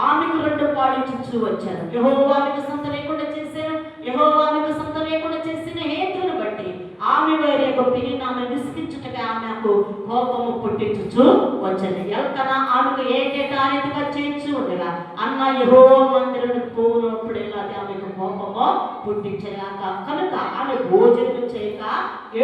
ఆమెకు 2 పాలించుచూ వచ్చారు. యెహోవా ఆమెకు సంత లేకుండా చేశాను. యెహోవా ఆమెకు సంత లేకుండా చేసిన హేతువును బట్టి ఆమె వేరే గొప్పని ఆమె విసిగించుటగా ఆమెకు కోపము పుట్టించుచూ వచ్చాను. ఎల్కనా ఆమెకు ఏటేటారీతిగా చేయించు ఉండగా అన్న యెహోవా మందిరానికి పోనప్పుడేలా ఆమెకు కోపము పుట్టించగాక కనుక ఆమె భోజనం చేయక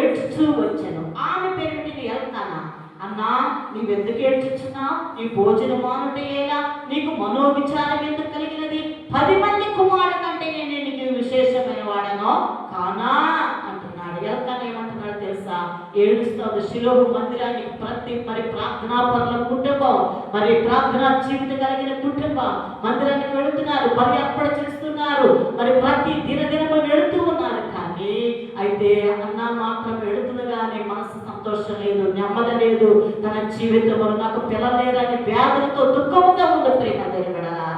ఏడ్చుచూ వచ్చాను. ఆమె పేరు ఎల్కనా. అన్నా, నీవెందుకు ఏడ్చుచున్నావు? నీ భోజనం మానుటేలా? నీకు మనోవిచారం ఎందుకు కలిగినది? 10 మంది కుమారుల కంటే నేను నీకు విశేషమైన వాడను కానా అంటున్నాడు. ఎల్కానా ఏమంటున్నాడు తెలుసా? ఏడుస్తుంది. షిలోహు మందిరానికి మరి ప్రార్థనా పరుల కుటుంబం, మరి ప్రార్థనా జీవితం కలిగిన కుటుంబం మందిరానికి వెళుతున్నారు, బలి అర్పణ చేస్తున్నారు, మరి ప్రతి దినదినము వెళుతూ ఉన్నారు. కానీ అయితే అన్న మాత్రం వెళుతుంది కానీ మనసు సంతోషం లేదు, నెమ్మది లేదు. తన జీవితంలో నాకు పిల్లలేదని వ్యాధులతో దుఃఖంతో ఉంది. ప్రేమ తెలియబడారా?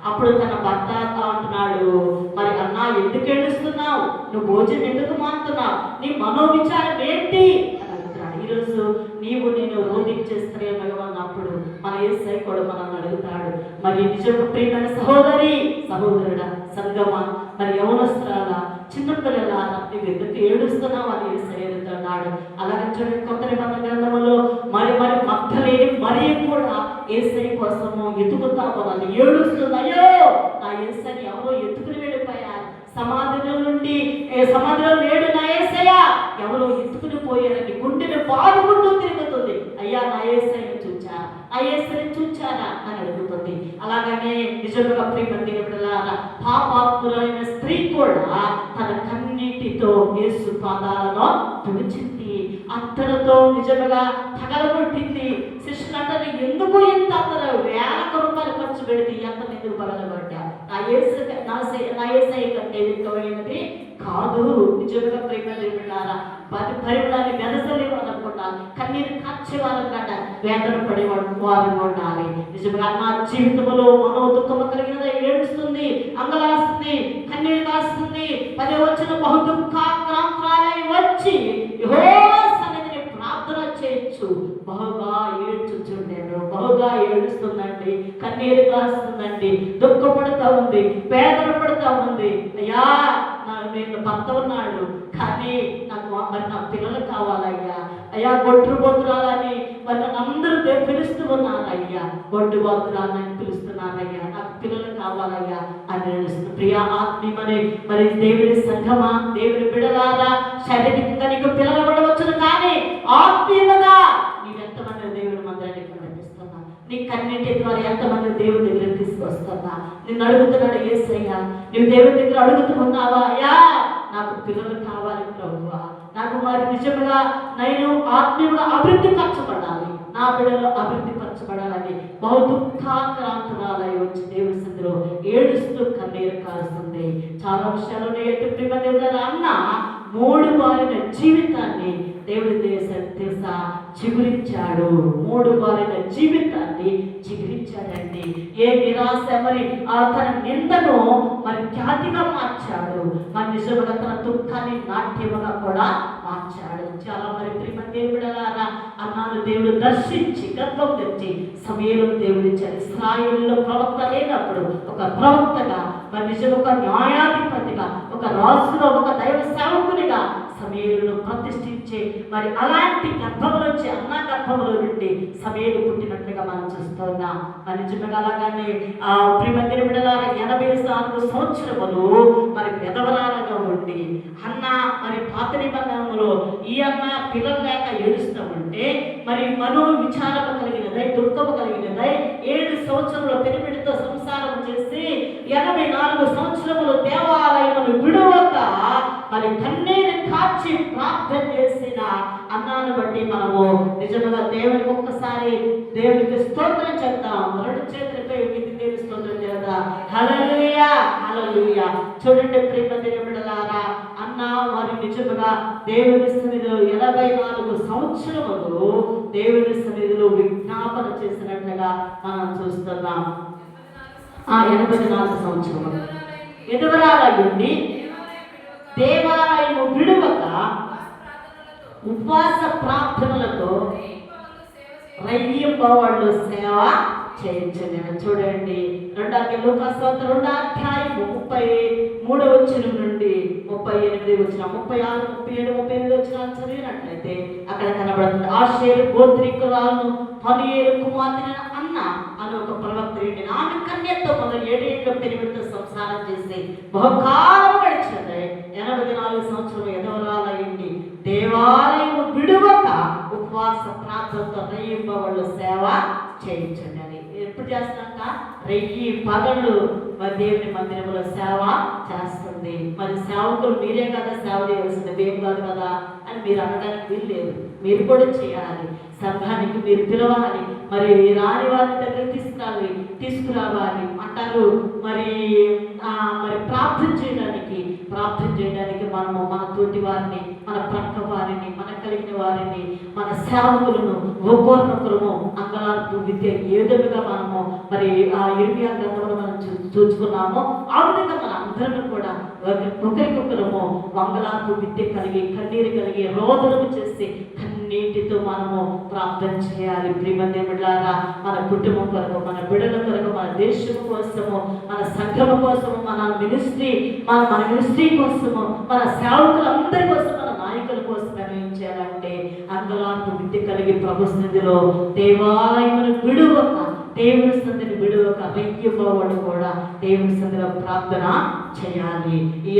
అప్పుడు తన భర్త అంటున్నాడు, మరి అన్నా ఎందుకు ఏడుస్తున్నావు? నువ్వు భోజనం ఎందుకు మానుతున్నావు? నీ మనోవిచారం ఏంటి అని అడుగుతున్నాడు. ఈరోజు నీవు నేను రోధించే స్త్రీమగా ఉన్నప్పుడు మన యేసయ్య కూడా మనల్ని అడుగుతాడు. మరి నిజంగా ప్రియమైన సహోదరుడా, సంగమా, మరి యవనస్త్రాల, చిన్నపిల్లల, నువ్వు ఎందుకు ఏడుస్తున్నావు అని యేసయ్య అడుగుతున్నాడు. అలాగే చూడండి, కొత్త నిబంధన గ్రంథములో మరి మగ్దలేని మరియ కూడా యేసయ్య కోసము ఎత్తుకుతా ఉన్నది, ఏడుస్తుంది. అయ్యో నా యేసయ్యని ఎవరో ఎత్తుకుని వెళ్ళిపోయారు, సమాధిలో లేడు నా యేసయ్య, ఎవరో ఎత్తుకుని పోయారని గుండెని బాదుకుంటూ తిరుగుతుంది. అయ్యా నా యేసయ్యని చూచారా, ఆ యేసయ్యని చూచారా అని అడుగుతుంది. అలాగనే నిజంగా ప్రియమైన పాపాత్ములైన స్త్రీ కూడా తన కన్నీటితో యేసు పాదాలను తుడిచింది, అత్తలతో నిజంగా తగలగొట్టింది. శిష్యులు అంటారు, ఎందుకు ఇంత అత్తలు 1000 రూపాయలు ఖర్చు పెడితే ఎంత ఎందుకు పగలగొట్టా? నా యేసయ్య కంటే ఎక్కువైనది కాదు. నిజంగా ప్రేమలారా, పరిమళాన్ని వెదసలేవు అనుకుంటాను, కన్నీరు కార్చేవారన్నట వేదన పడేవారు ఉండాలి. నిజంగా నా జీవితంలో మనో దుఃఖము కలిగినది, ఏడుస్తుంది, అంగలాస్తుంది, కన్నీరు కాస్తుంది. 10వ వచనం, బహు దుఃఖాక్రాంతురాలై వచ్చి యెహోవా సన్నిధిని ప్రార్థన చేయొచ్చు, బహుగా ఏడ్చుచుండెను. బహుగా ఏడుస్తున్న కన్నీరు కాస్తుందండి, దుఃఖపడుతూ ఉంది, వేదన పడుతూ ఉంది. అయ్యా నేను భర్త ఉన్నాడు కానీ నాకు మరి నా పిల్లలు కావాలయ్యా, అయ్యా గొడ్డు బొద్దురాలని మరి నన్ను అందరూ పిలుస్తూ ఉన్నారయ్యా, గొడ్డు బొద్దురాలని పిలుస్తున్నారయ్యా, నాకు పిల్లలు కావాలయ్యా అని తెలుస్తుంది. ప్రియా ఆత్మీయమని మరి దేవుడి సంఘమా, దేవుడి బిడలారా, శారీరకంగా నీకు పిల్లలు ఉండవచ్చును కానీ ఆత్మీయంగా నీవెంతమంది దేవుడి మందిరానికి నడిపిస్తున్నా, నీ కన్నింటి ద్వారా ఎంతమంది దేవుడి దగ్గర తీసుకొస్తున్నా. నిన్ను అడుగుతున్నాడు యేసయ్య, నువ్వు దేవుడి దగ్గర అడుగుతూ ఉన్నావా, అయ్యా నాకు పిల్లలు కావాలి ప్రభువా, నాకు మరి నిజంగా నేను ఆత్మీయంగా అభివృద్ధి పరచబడాలి, నా బిడ్డలు అభివృద్ధి పరచబడాలని బహు దుఃఖాక్రాంతురాలై వచ్చి దేవుడి సందులో ఏడుస్తూ కన్నీరు కారుస్తుంది. చాలా విషయాలు ఎటు ప్రేమ దేవుడు అన్న 3 బారిన జీవితాన్ని దేవుడి తెలుసా చిగురించాడు. 3 బారిన జీవితాన్ని చిగురించాడండి. ఏ నిరాశ మరి తన నిందను మరి ఖ్యాతిగా మార్చాడు, మరి నిజంగా తన దుఃఖాన్ని నాట్యముగా కూడా మార్చాడు. చాలా మరి ప్రేమ దేవుడలారా అన్నాను దేవుడు దర్శించి గర్భం తెచ్చి సమయంలో దేవుడిచ్చాడు. ఇశ్రాయేలులో ప్రవక్త లేనప్పుడు ఒక ప్రవక్తగా మరి నిజంగా ఒక న్యాయాధిపతిగా, ఒక రాజుగా, ఒక దైవ సేవకునిగా సమయంలో ప్రతిష్ఠించే మరి అలాంటి గర్భంలో నుంచి అన్న గర్భంలో నుండి సమయలు పుట్టినట్లుగా మనం చూస్తున్నాం. మరి నిజంగా అలాగానే ప్రియమందిని బిడ్డలారా 84 సంవత్సరములు మరి పెదవరాలుగా ఉండి అన్న మరి పాత నిబంధనలో ఈ అన్న పిల్లలు లేక ఏడుస్తూ ఉంటే మరి మనో విచారము కలిగినదై, దుఃఖము కలిగినదై 7 సంవత్సరంలో పెనిమిడితో సంసారం చేసి 84 సంవత్సరములు దేవాలయమును విడువక మరి కన్నీరు కాచి ప్రార్థన చేసిన అన్నాను బట్టి మనము నిజంగా దేవునికి ఒక్కసారి దేవునికి స్తోత్రం చేద్దాం. 2 చేతులపై ఎత్తి దేవుని స్తోత్రం చేద్దాం. హల్లెలూయా, హల్లెలూయా. చూడండి ప్రేమ దేవుడలారా, అన్న వారి నిజంగా దేవుని సన్నిధిలో 84 సంవత్సరములు దేవుని సన్నిధిలో విజ్ఞాపన చేసినట్లుగా మనం చూస్తున్నాం. 84 సంవత్సరములు ఎదువరాలయ్యండి దేవాలయము విడువక ఉపవాస ప్రార్థనలతో రయ్యంబవాళ్ళు సేవ చేయించండి. చూడండి 2 లూకాసు 2 అధ్యాయము 33వ వచనం నుండి 38 వచ్చిన 36, 37, 38 వచ్చిన చదివినట్లయితే అక్కడ కనబడుతుంది. ఆషేరు గోత్రికురాలను పనియేలు కుమార్తె అన్న అని ఒక ప్రవక్త ఏంటి ఆమె కన్యతో మొదలు 7 ఏళ్ళ పెరిమిడితో సంసారం చేసి బహుకాలం గడిచినది. 84 సంవత్సరం ఎదవరాలయ్యండి దేవాలయము విడువక ఉపవాస ప్రార్థనతో రయ్యింబవాళ్ళు సేవ చేయించండి అని. ఎప్పుడు చేస్తున్నాక రెయ్యి పగళ్ళు మరి దేవుని మందిరంలో సేవ చేస్తుంది. మరి సేవకులు మీరే కదా సేవ చేయవలసింది, మేము కాదు కదా అని మీరు అనడానికి వీలు లేదు. మీరు కూడా చేయాలి, సంఘానికి మీరు పిలవాలి, మరి రాని వారి దగ్గర తీసుకురావాలి అంటారు. మరి ప్రార్థన చేయడానికి మనము మన తోటి వారిని, మన ప్రక్క వారిని, మన కలిగిన వారిని, మన సేవకులను ఒక్కొక్కరము అంగలార్పు విద్య ఏ విధంగా మనము మరి ఇర్మియా గ్రంథంలో మనం చూసుకున్నామో ఆ విధంగా మన అందరం కూడా ఒకరికొకరము మంగళార్పు విద్య కలిగి, కన్నీరు కలిగి, రోదనము చేసి కన్నీటితో మనము ప్రార్థన చేయాలి. ప్రియమందిరులారా, మన కుటుంబం కొరకు, మన బిడ్డల కొరకు, మన దేశం కోసము, మన సంఘం కోసము, మన మినిస్ట్రీ కోసము, మన సేవకులందరి కోసం, మన నాయకుల కోసం ఏం చేయాలంటే అంగలార్పు విద్య కలిగి ప్రభు సన్నిధిలో దేవాలయమును విడువక, దేవుని సన్నిధిని విడువక రెయ్యబోవాడు కూడా దేవుని సన్నిధిలో ప్రార్థన చేయాలి. ఈ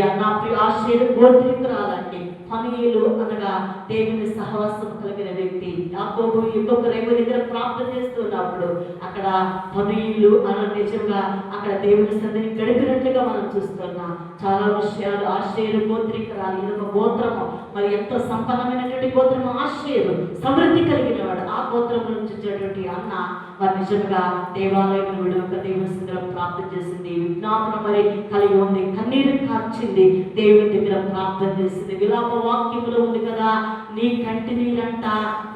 ఆశ్చర్య గోత్రికురాలండి పనియేలు అనగా దేవుని సహవాసం కలిగిన వ్యక్తి. యాకోబు ఇంకొక రేపు దగ్గర ప్రార్థన చేస్తున్నప్పుడు అక్కడ పనియేలు అన్న నిజంగా అక్కడ దేవుని సన్నిధిని గడిపినట్లుగా మనం చూస్తున్నాం. చాలా విషయాలు ఆశ్చర్య గోత్రికురాలు, ఇదొక గోత్రము, మరి ఎంతో సంపన్నమైనటువంటి గోత్రము. ఆశ్చర్యుడు సమృద్ధి కలిగిన వాడు. ఆ గోత్రం నుంచి వచ్చేటువంటి అన్న మరి నిజంగా దేవాలయం విడువక దేవుని సన్నిధిలో ప్రార్థన చేసింది, విజ్ఞాపన మరి కలిగి ఉంది, కన్నీరు కార్చింది, దేవుని దగ్గర ప్రార్థన చేసింది. విలాప వాక్యములో ఉంది కదా, నీ కంటి నీరంట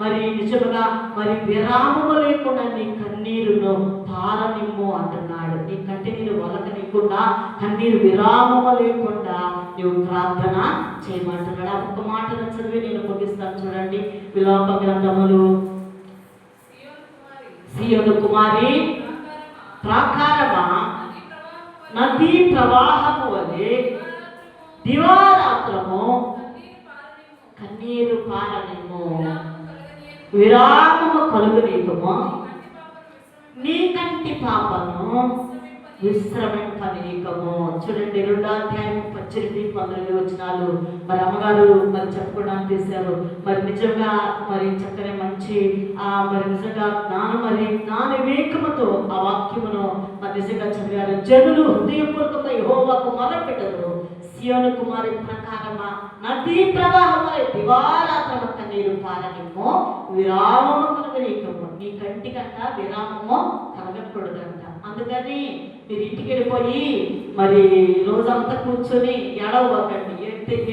మరి నిజముగా మరి విరామము లేకుండా నీ కన్నీరును పారనిమ్ము అంటున్నాడు. నీ కంటి నీరు వలకనీయకుండా, కన్నీరు విరామము లేకుండా నువ్వు ప్రార్థన చేయమంటున్నాడు. ఆ ఒక్క మాటను చదివి నేను ముగిస్తాను. చూడండి, విలాప గ్రంథములు. సియోను కుమారి ప్రాకారమా నదీ ప్రవాహము వలె దివారాత్రము కన్నీరు పారనిమ్ము, విరామము కలుగునీకము, నీ కంటి పాపను విశ్రమింపనీకము. చూడండి 2వ అధ్యాయం 18-19 వచనాలు మరి అమ్మగారు మరి చెప్పడానికి తీశారు. మరి నిజంగా మరి చక్కని మంచి మరి నిజంగా జ్ఞాన వివేకముతో ఆ వాక్యమును మరి నిజంగా చదివారు. జనులు హృదయపూర్వక యెహోవాకు మొరపెట్టరు, సియోను కుమారి ప్రకారమా నదీ ప్రవాహం దివారాత్రము కన్నీరు పారనిమ్ము, విరామము కలుగనీకము. నీ కంటికంట విరామము కలగకూడదంట. అందుకని మీరు ఇంటికి వెళ్ళిపోయి మరి రోజంతా కూర్చొని ఏడవకండి.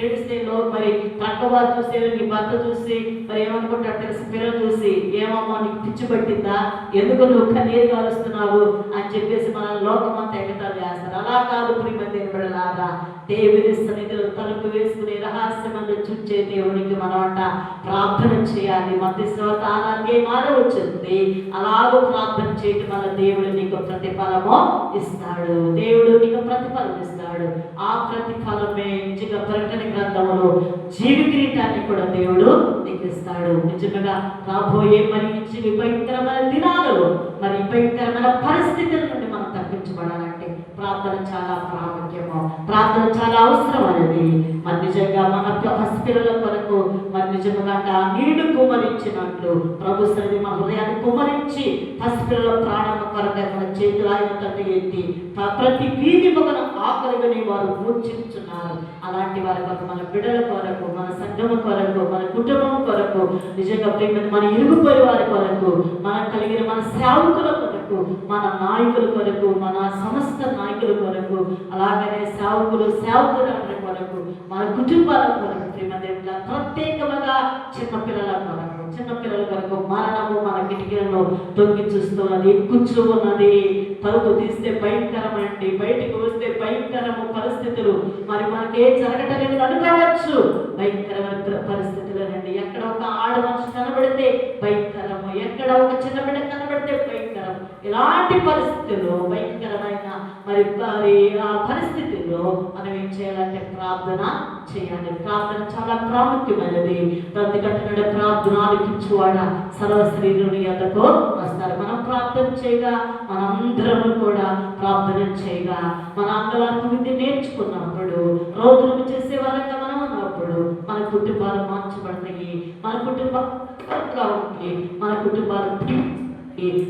ఏడిస్తే మరి పక్కవారు చూసి నీ భర్త చూసి మరి ఏమనుకుంటారు తెలిసి, పిల్లలు చూసి ఏమమ్మా నీకు పిచ్చి పట్టిందా, ఎందుకు నువ్వు కన్నీరు కాలుస్తున్నావు అని చెప్పేసి మన లోకమంతా ఎగతాలు చేస్తారు. అలా కాదు ప్రియమైనలారా, దేవుని సన్నిధిలో తలుపు వేసుకుని రహస్యమందు చూచే దేవునికి మనమంట ప్రార్థన చేయాలి. మధ్యస్థ అలాగే మారవచ్చుంది. అలాగూ ప్రార్థన చేయటం వల్ల దేవుడు నీకు ప్రతిఫలము ఇస్తాడు. దేవుడు నీకు ప్రతిఫలం ఇస్తాడు. ఆ ప్రతిఫలమే నిజంగా ప్రకటన గ్రంథంలో జీవి కిరీటాన్ని కూడా దేవుడు నీకు ఇస్తాడు. నిజంగా రాబోయే మరి భయంకరమైన దినాలలో మరి భయంకరమైన పరిస్థితుల నుండి మనం తప్పించబడాలంటే ప్రార్థన చాలా ప్రాముఖ్యము. ప్రార్థన చాలా అవసరమైనది. మరి నిజంగా మన పసిపిల్లల కొరకు మరి నిజంగా నీళ్లు కుమరించినట్లు ప్రభు సన్నిధి మన హృదయాన్ని కుమరించి పసిపిల్లల ప్రాణం కొరకు మన చేతులు ఆయన తండ్రి ఎత్తి ప్రతి వీధి మొగన ఆకలిని వారు మూర్ఛించున్నారు. అలాంటి వారి కొరకు, మన బిడ్డల కొరకు, మన సంఘం కొరకు, మన కుటుంబం కొరకు, నిజంగా మన ఇరుగుపరి వారి కొరకు, మనం కలిగిన మన సేవకుల కొరకు, మన నాయకుల కొరకు, మన సమస్త నాయకుల కొరకు, అలాగనే సేవకుల కొరకు, మన కుటుంబాల కొరకు, ప్రేమదేవుల ప్రత్యేకముగా చిన్నపిల్లల కొరకు మరణము మన కిటికీలలో తొంగి చూస్తున్నది, కూర్చు ఉన్నది. తలుపు తీస్తే భయంకరమండి, బయటికి వస్తే భయంకరము పరిస్థితులు. మరి మనకే జరగటలేదు అనుకోవచ్చు, భయంకరమైన పరిస్థితులేనండి. ఎక్కడ ఒక ఆడ మనిషి కనబడితే భయంకరము, ఎక్కడ ఒక చిన్న బిడ్డ కనబడితే భయంకరం. ఇలాంటి పరిస్థితుల్లో భయంకరమైన మరి ఆ పరిస్థితుల్లో మనం ఏం చేయాలంటే ప్రార్థన చేయాలి. ప్రార్థన చాలా ప్రాముఖ్యమైనది. ప్రతి గంటనుడే ప్రార్థన ఆలకించువాడ సర్వ శరీరుని యొద్దకు వస్తారు. మనం ప్రార్థన చేయగా, మనందరము కూడా ప్రార్థన చేయగా, మన అంగలాంటి విద్య నేర్చుకున్నప్పుడు, రోజులు చేసే వారంగా మనం ఉన్నప్పుడు మన కుటుంబాలు మార్చబడతాయి. మన కుటుంబాలు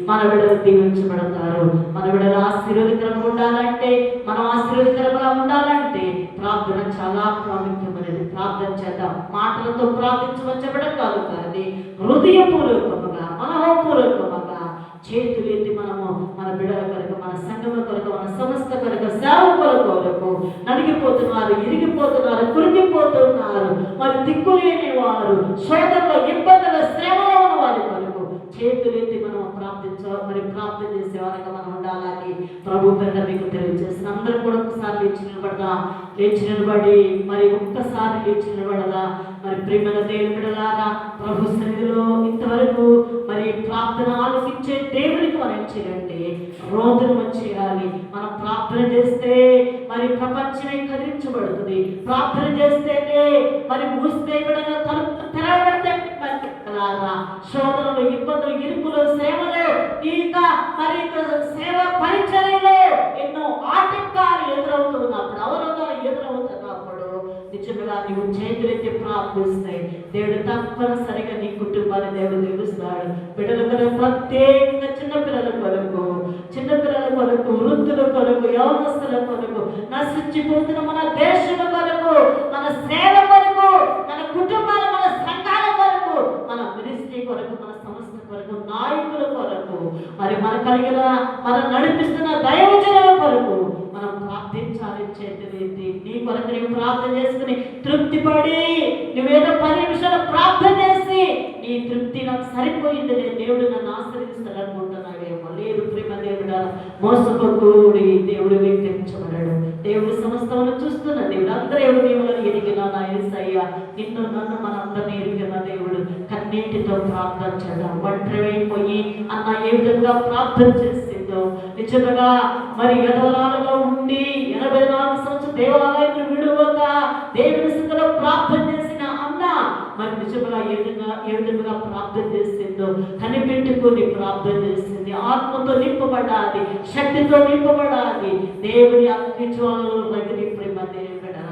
మన బిడ్డలు దీవించబడతారు. మన బిడ్డలు ఆశీర్వదకరంగా ఉండాలంటే, మనం ఆశీర్వదకరంగా ఉండాలంటే ప్రార్థన చాలా ప్రాముఖ్యమైనది. ప్రార్థన చేద్దాం. మాటలతో ప్రార్థించవచ్చబడం కాదు, కానీ హృదయపూర్వకముగా, మనోపూర్వకముగా చేతులు ఎత్తి మనము మన బిడ్డల కొరకు, మన సంఘం కొరకు, మన సంస్థ కొరకు, సేవకుల కొరకు, నలిగిపోతున్నారు, ఇరిగిపోతున్నారు, కురిగిపోతున్నారు, మరి దిక్కులేని వారు, శోధనలో, ఇబ్బందుల, శ్రమలో ఉన్న వారి కొరకు చేతులెత్తి మనం ప్రార్థన చేసే వారిగా మనం ఉండాలని ప్రభు పేరిట మీకు తెలియజేసిన అందరూ కూడా ఒకసారి లేచి నిలబడి మరి ఒక్కసారి లేచి నిలబడదా. మరి ప్రేమల దేవుని బిడ్డలారా, ప్రభు సన్నిధిలో ఇంతవరకు మరి ప్రార్థన ఆలోచించే దేవునికి మనం చేయండి, రోజును చేయాలి. మనం ప్రార్థన చేస్తే మరి ప్రపంచమే కదిలించబడుతుంది. ప్రార్థన చేస్తేనే మరి మూస్తే తలుపు తెరవబడితే శోధనలు, ఇబ్బందులు, ఇరుకులు, సేవలు, ఇంకా మరి సేవ పరిచర్యలో ఎన్నో ఆటంకాలు ఎదురవుతున్నప్పుడు, అవరోధాలు ఎదురవుతున్నప్పుడు నిజంగా నీవు చేతులెత్తి ప్రార్థిస్తాయి. దేవుడు తప్పనిసరిగా నీ కుటుంబాన్ని దేవుడు తెలుస్తాడు. బిడ్డల కొరకు, ప్రత్యేకంగా చిన్నపిల్లల కొరకు, వృద్ధుల కొరకు, యవనస్తుల కొరకు, నశించిపోతున్న మన దేశం కొరకు, మన సేవ కొరకు, మన కుటుంబాల, మన సంఘాల కొరకు, మన మినిస్ట్రీ కొరకు, మన సంస్థ కొరకు, నాయకుల కొరకు, మరి మన కలిగిన మనం నడిపిస్తున్న దైవజనుల కొరకు మనం ప్రార్థించాలి. చేతులెత్తి నీ కొరకు నీవు ప్రార్థన చేసుకుని తృప్తిపడి, నువ్వేదో 10 నిమిషాలు ప్రార్థన చేసి నీ తృప్తి నాకు సరిపోయింది, దేవుడు నన్ను ఆశ్రయిస్తాడు అనుకుంటున్నావేమో. లేదు ప్రేమ దేవుడా, మోసపోకూడి దేవుడు వ్యక్తించబడాడు. దేవుడు సమస్తమును చూస్తున్న దేవుడు, అందరూ ఎవరు దేవులను ఎరిగిన నా యేసయ్య, నిన్ను నన్ను మనందరినీ ఎరిగిన దేవుడు. కన్నీటితో ప్రార్థన చేద్దాం. ఒంటరి అయిపోయి అన్న ఏ విధంగా ప్రార్థన చేసిందో చేసిందో, నిజంగా మరి ఎడవరాలుగా ఉండి 84 సంవత్సరాలు దేవాలయాన్ని విడువక దేవుని స్థితిలో ప్రార్థన చేసిన అన్న మరి నిజంగా ఏ విధంగా ప్రార్థన చేసిందో కనిపెట్టుకొని ప్రార్థన చేసింది. ఆత్మతో నింపబడాలి, శక్తితో నింపబడాలి. దేవుని అగ్ని జ్వాలలో రగిలి ప్రేమ దేవుడా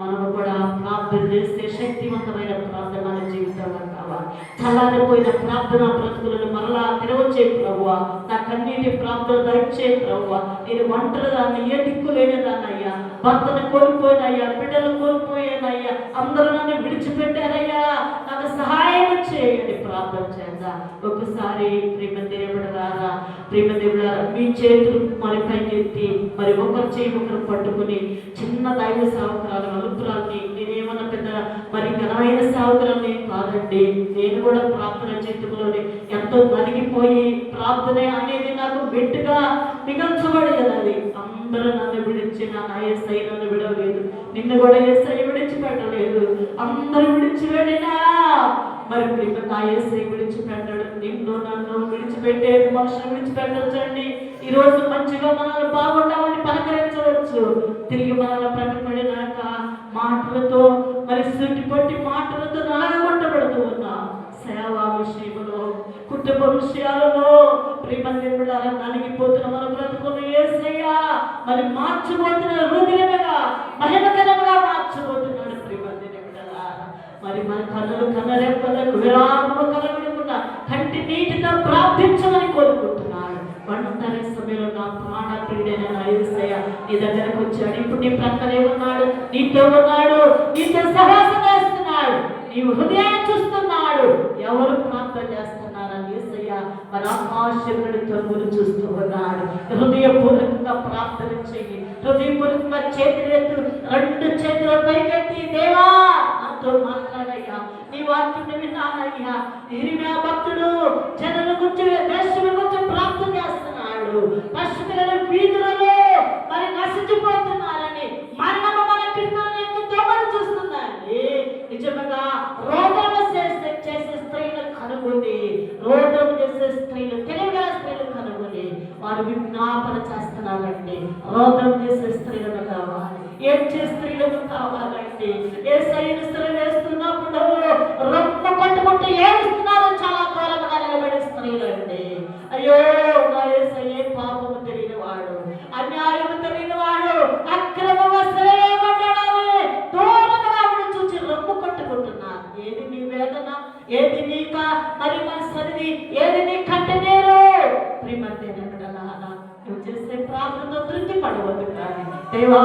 మనము కూడా ప్రార్థన చేస్తే శక్తివంతమైన ప్రార్థన మన జీవితంలో కావాలి. చల్లారిపోయిన ప్రార్థన బ్రతుకులను మరలా తెరవచ్చే ప్రభువా, నా కన్నీటి ప్రార్థన దయచే ప్రభువా. నేను ఒంటరిదాన్ని, ఏ దిక్కు లేనిదాన్నయ్యా, భర్తను కోల్పోయినయ్యా, బిడ్డలు కోల్పోయానయ్యా, అందరూ నన్ను విడిచిపెట్టారయ్యా, నాకు సహాయం చేయని ప్రార్థన చేద్దాం. ఒకసారి ప్రేమ దేవుడారా, ప్రేమ దేవుడారా, మీ చేతులు మరి పైకెత్తి మరి ఒకరి చేయి ఒకరు పట్టుకుని చిన్న దైవ సేవకురాలు అలుపురాల్ని, నేనేమన్నా పెద్ద మరి ఘనమైన సేవకురాల్ని కాదండి. నేను కూడా ప్రార్థన చేతుల్లోనే ఎంతో నలిగిపోయి ప్రార్థన అనేది నాకు గట్టిగా మిగల్చబడేది. అందరూ నన్ను విడిచిన నా యేసయ్య నన్ను విడవలేదు, నిన్ను కూడా యేసయ్య విడిచిపెట్టలేదు. అందరూ విడిచిపెట్టినా మరి ప్రేమ నా యేసయ్య విడిచిపెట్టాడు. నిన్ను నన్ను విడిచిపెట్టే మనుషులు విడిచిపెట్టచ్చండి. ఈరోజు మంచిగా మనల్ని బాగుండాలని పలకరించవచ్చు, తిరిగి మనల్ని ప్రకటపడినాక మాటలతో మరి సుట్టిపట్టి మాటలతో నలగొట్టబడుతూ ఉన్నా. సేవా విషయంలో, కుటుంబ విషయాలలో ప్రేమ దేవుడారా నలిగిపోతున్న మన బ్రతుకులు యేసయ్య మరి మార్చబోతున్న హృదయముగా మహిమకరంగా మార్చబోతున్నాడు. ప్రేమ దేవుడారా మరి మన కన్నరెప్పలకు విరామము కలగకుండా కంటి నీటితో ప్రార్థించమని కోరుకుంటున్నాడు. ఒంటరి సమయంలో నా ప్రాణ ప్రియుడైన నా యేసయ్య నీ దగ్గరకు వచ్చాడు. ఇప్పుడు నీ ప్రక్కనే ఉన్నాడు, నీతో ఉన్నాడు, నీతో సహాసం చేస్తున్నాడు, నీ హృదయాన్ని చూస్తున్నాడు. ఎవరు ప్రార్థన చేస్తున్నారని యేసయ్య మన ఆకాశముడితో గురి చూస్తూ ఉన్నాడు. హృదయపూర్వకంగా ప్రార్థన చెయ్యి, హృదయపూర్వకంగా చేతులెత్తు, 2 చేతుల పైకెత్తి, దేవా నాతో మాట్లాడయ్యా, నీ వాక్యం విన్నానయ్యా. ఇరిమియా భక్తుడు జనుల గురించి, దేశం గురించి ప్రార్థన చేస్తున్నాడు. పశువుల వీధులలో మరి నశించిపోతున్నారని, మరణము మన కిటికీలను దొంగలు చూస్తుందండి. నిజంగా రోదన చేసే స్త్రీలు కనుగొని, రోదన చేసే స్త్రీలు, తెలివిగా స్త్రీలు కనుగొని వారు విజ్ఞాపన చేస్తున్నారండి. రోదన చేసే స్త్రీలను కావాలి, ఏడ్చే స్త్రీలను కావాలండి. ఏ సైని స్త్రీలు వేస్తున్నప్పుడు రొమ్మ కొట్టుకుంటూ ఏడుస్తున్నారు చాలా కాలంగా నిలబడే స్త్రీలండి. అయ్యో నా యేసయ్య పాపము తెలియని వాడు, అన్యాయము తెలియని వాడు, అక్రమము శ్రేయపడ్డాడని దూరముగా చూచి రొమ్ము కొట్టుకుంటున్నారు. ఏది నీ వేదన, ఏది నీక మరి మన సరిది, ఏది నీ కంటనేరు? నువ్వు చేసే ప్రార్థన తృప్తి పడవద్దు కానీ దేవా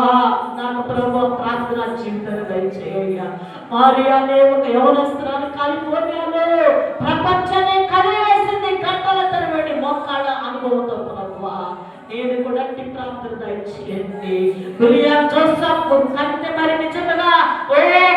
నాకు ప్రభు ప్రార్థన జీవితాన్ని దయచేయ్యా. మరియా అనే ఒక యవనస్తురాలు కాలిఫోర్నియాలో ప్రపంచాన్ని కదిలివేసింది. గంటల తరబడి మోకాళ్ళ అనుభవంతో ప్రభువా నేను కూడా అట్టి ప్రార్థన దయచేయండి. విలియం జోసెఫ్ కంటే మరి నిజంగా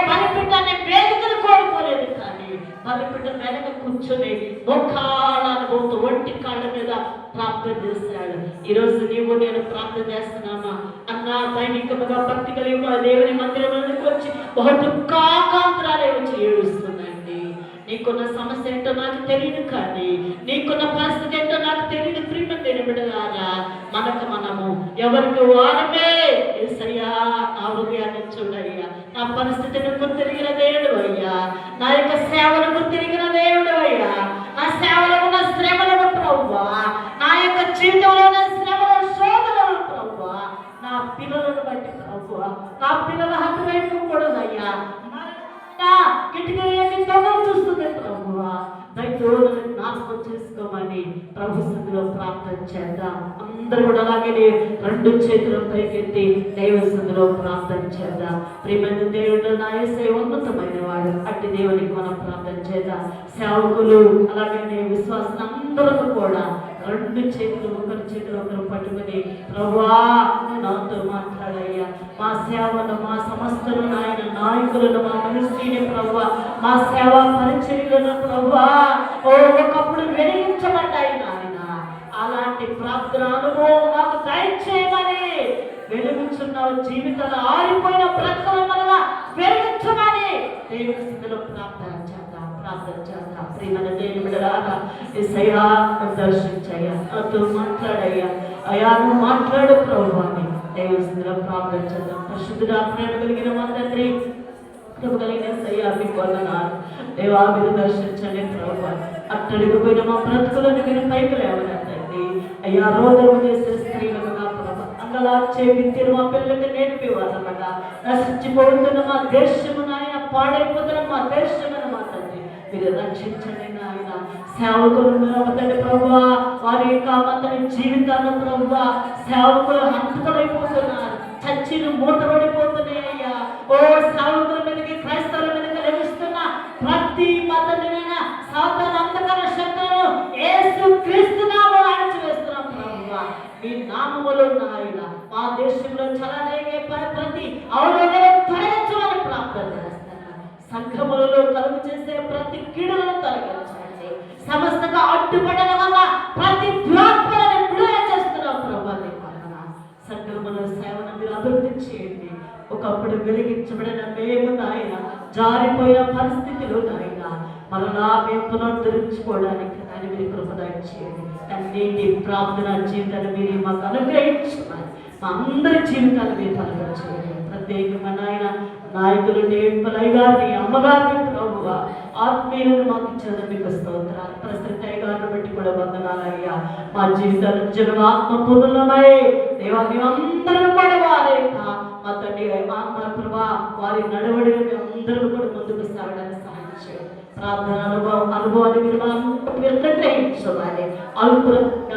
బలిపీఠాన్ని వేదికలు కోరుకోలేదు కానీ బలిపీఠం వెనక కూర్చొని మోకాళ్ళ అనుభవంతో ఒంటి కాళ్ళ మీద ప్రార్థన చేశాడు. ఈరోజు నీవు నేను ప్రార్థన చేస్తున్నామా అన్న దైనికముగా భక్తి కలిగి దేవుని మందిరంలోకి వచ్చి ఒక దుఃఖాకాంతరాలే వచ్చి ఏడుస్తుందండి. నీకున్న సమస్య ఏంటో నాకు తెలియదు కానీ, నీకున్న పరిస్థితి ఏంటో నాకు తెలియదు. ప్రేమ తెలియబడలారా మనము ఎవరికి వారమే. యేసయ్యా నా హృదయాన్ని చూడయ్యా, నా పరిస్థితిని గుర్తిరిగిన దేవుడు అయ్యా, నా యొక్క సేవను గుర్తిరిగిన దేవుడు అయ్యా, నా సేవలో ఉన్న శ్రమలను ప్రభువా, నా యొక్క జీవితంలో ఉన్న శ్రమలను శోధనలు ప్రభువా, నా పిల్లలను బట్టి ప్రభువా, నా పిల్లల హక్కు వేయకూడదయ్యా, కిటికీ దొంగలు చూస్తుంది ప్రభువా, దయతోడు జ్ఞాపకం చేసుకోమని ప్రభు సన్నిధిలో ప్రార్థన చేద్దాం. అందరూ కూడా అలాగే 2 చేతుల పైకెత్తి దైవ సన్నిధిలో ప్రార్థన చేద్దాం. ప్రియమైన దేవుడు నా యేసయ్య ఉన్నతమైన వాడు, అట్టి దేవునికి మనం ప్రార్థన చేద్దాం. సేవకులు అలాగే విశ్వాసం అందరూ కూడా 2 చేతులు ఒకరి చేతులు ఒకరు పట్టుకుని ప్రభువా నాతో మాట్లాడయ్యా, మా సేవను మా సమస్తలు నాయన నాయకులను మా మినిస్ట్రీని ప్రభువా, మా సేవా పరిచర్యలను ప్రభువా ఒకప్పుడు వెలిగించబడ్డాయి నాయన, అలాంటి ప్రార్థన అనుభవం మాకు దయచేయమని, వెలుగుచున్న జీవితాలు ఆరిపోయిన బ్రతుకుల వల్ల వెలిగించమని దేవుని స్థితిలో ప్రార్థన చేద్దాం. ప్రార్థన చేస్తాం. ప్రియమైన దేవుని బిడ్డలారా, యేసయ్యా దర్శించయ్యా, నాతో మాట్లాడయ్యా, అయ్యా నువ్వు మాట్లాడు ప్రభువా అని దైవస్థుల ప్రార్థన చేద్దాం. పరిశుద్ధుడా, ప్రేమ కలిగిన మా తండ్రి, కృప కలిగిన యేసయ్యా మీకు వందనాలు. దేవా మీరు దర్శించండి ప్రభువా. అట్టడికి పోయిన మా బ్రతుకులను మీరు పైకి లేవనండి అయ్యా. రోదము చేసే స్త్రీలకు నా ప్రభా, అంగలార్చే విద్యను మా పిల్లలకి నేర్పేవాళ్ళమాట. నశించిపోతున్న మా దేశము నాయన, పాడైపోతున్న మా దేశమును మా తండ్రి మీరు రక్షించండి నాయన. సేవకులు తండ్రి ప్రభువా, వారి యొక్క అతని జీవితాన్ని ప్రభువా, సేవకులు హంతకులైపోతున్నారు, చచ్చిని మూతపడిపోతున్నాయి అయ్యా. ఓ సేవకుల మీదకి, క్రైస్తవుల మీదకి లభిస్తున్న ప్రతి మతమైనా సాతాను అంధకార శక్తులను యేసు క్రీస్తు నామములో అణచివేస్తున్నాం ప్రభువా. మీ నామములో నాయన మా దేశంలో చలనయ్యే ప్రతి అవరోధాలను తొలగించమని ప్రార్థన చేస్తున్నాను. సంఘములలో కలుగు చేసే ప్రతి కీడులను తొలగించండి. సమస్తగా అడ్డుపడల వల్ల ప్రతి దురాత్మలను విడుదల చేస్తున్నాం ప్రభువా. సంఘముల సేవను మీరు అభివృద్ధి చేయండి. ఒకప్పుడు వెలిగించబడిన మేము నాయన జారిపోయిన పరిస్థితిలో నాయన మరలా మేము పునరుద్ధరించుకోవడానికి దాన్ని మీరు కృపదయ చేయండి. తండ్రి ప్రార్థన జీవితాన్ని మీరు మాకు అనుగ్రహించున్నారు. మా అందరి జీవితాన్ని మీరు కలుగ చేయండి. ప్రత్యేకంగా నాయన నాయకులు నేర్పలయ్య గారిని, అమ్మగారిని ప్రభువా, ఆత్మీయులను మాకు ఇచ్చిన మీకు స్తోత్రాలు. ప్రస్తుత గారిని బట్టి కూడా వందనాలయ్యా. మా జీవితాలు నిజంగా ఆత్మ పూర్ణమై దేవా మేమందరం కూడా వారి మా తండ్రి మా ప్రభా వారి నడవడిని మేమందరం కూడా ముందుకు సాగడానికి సహాయం చేయండి. ప్రార్థన అనుభవాన్ని మీరు గ్రహించాలి.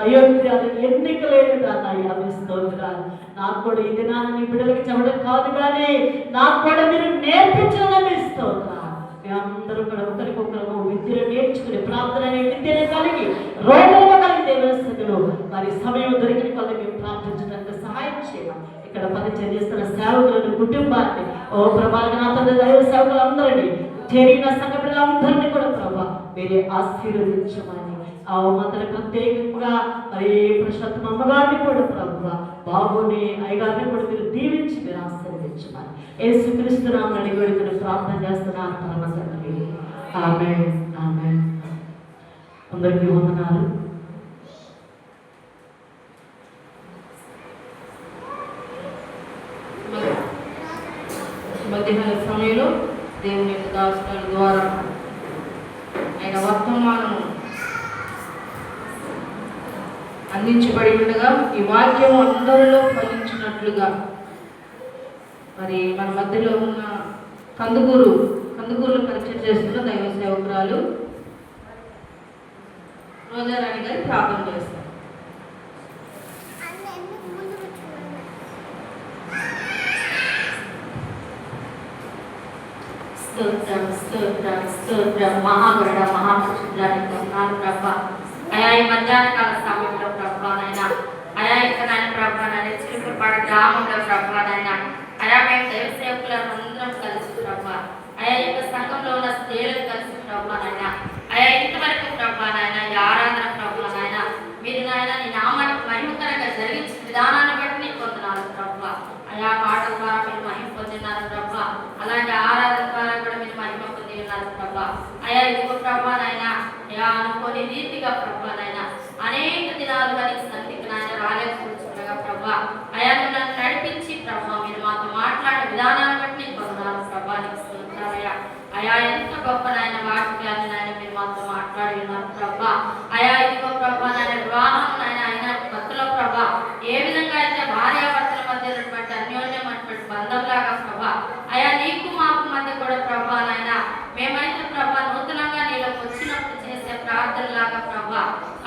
అయోగ్యాలు ఎన్నిక లేని దాన్నయ్యా మీ స్తోత్రాలు. నాకు కూడా ఈ దినాన్ని నీ బిడ్డలకి చెప్పడం కాదు, కానీ నాకు కూడా మీరు నేర్పించాలని మీ స్తోత్రాలు. మేమందరూ కూడా ఒకరికొకరు విద్యను నేర్చుకుని, ప్రార్థన అనే విద్యను కలిగి, రోగము కలిగి దేవస్థితులు మరి సమయం దొరికిన వల్ల మేము ప్రార్థించడానికి సహాయం చేయాలి. ఇక్కడ పరిచయం చేస్తున్న సేవకులను, కుటుంబాన్ని, ఓ ప్రభానాథ దైవ సేవకులందరినీ, చేరిన సంఘ బిడ్డలందరినీ కూడా ప్రభా మీరే ఆశీర్వదించమని, ఆ మాత్రం ప్రత్యేకంగా మరి ప్రశాంత్ అమ్మగారిని కూడా ప్రభా, బాబుని అయ్యగారిని కూడా మీరు దీవించి మీరు ఆశీర్వదించమని యేసుక్రీస్తు నామమున అడిగి వేడుకొని ప్రార్థన చేస్తున్నాను పరమ తండ్రి. ఆమేన్, ఆమేన్. అందరికీ వందనాలు. మధ్యాహ్న సమయంలో దేవుని యొక్క దాసుల ద్వారా ఆయన వర్తమానం అందించబడి ఉండగా ఈ వాక్యం అందరిలో ఫలించినట్లుగా మరి మన మధ్యలో ఉన్న కందుకూరులో పరిచయం చేస్తున్న దైవ సేవకురాలు రోజారాణి గారి ప్రార్థన చేస్తారు. స్తోత్రం, స్తోత్రం, స్తోత్రం. మహాగరుడ, మహాపరిశుద్ధానికి వందనాలు ప్రభా. అయా ఈ మధ్యాహ్న కాల సమయంలో ప్రభా నాయన, అయా ఇక్కడ నాయన ప్రభా నాయన చిలుకపాడ గ్రామంలో ప్రభా నాయన, అయా మేము దైవ సేవకులను అందరం కలిసి ప్రభా, అయా యొక్క సంఘంలో ఉన్న స్త్రీలను కలిసి ప్రభా నాయన, అయా ఇంతవరకు ప్రభా నాయన ఈ ఆరాధన ప్రభా నాయన మీరు నాయన నీ నామానికి మహిమకరంగా జరిగించిన విధానాన్ని బట్టి నీకు వందనాలు ప్రభా. అయా పాటల ద్వారా మీరు మహిమ పొందినారు ప్రభా, అలాంటి ఆరాధన ద్వారా కూడా మీరు మహిమ పొంది ఉన్నారు ప్రభా. అయా ఇదిగో ప్రభా నాయన, అయా అనుకోని రీతిగా ప్రభా నాయన అనేక దినాలుగా నీకు సన్నిధికి నాయన రాలేకపోతుండగా ప్రభా, అయా నన్ను నడిపించి ప్రభా మీరు మాతో మాట్లాడే విధానాన్ని బట్టి నీకు వందనాలు ప్రభా. నీకు స్తోత్రాలయ్యా. అయా ఎంత గొప్ప నాయన వాక్యాన్ని నాయన మీరు మాతో మాట్లాడి ఉన్నారు ప్రభా. అయా ఇదిగో ప్రభా నాయన వివాహం నాయన అయిన భక్తుల ప్రభా ఏ విధంగా అయితే భార్యాభర్తల మధ్య ఉన్నటువంటి అన్యోన్యమైనటువంటి బంధంలాగా ప్రభా, అయా నీకు మాకు మధ్య కూడా ప్రభా నాయన మేమైతే ప్రభా నూతనంగా నీలోకి వచ్చినప్పుడు చేసే ప్రార్థనలాగా ప్రభా,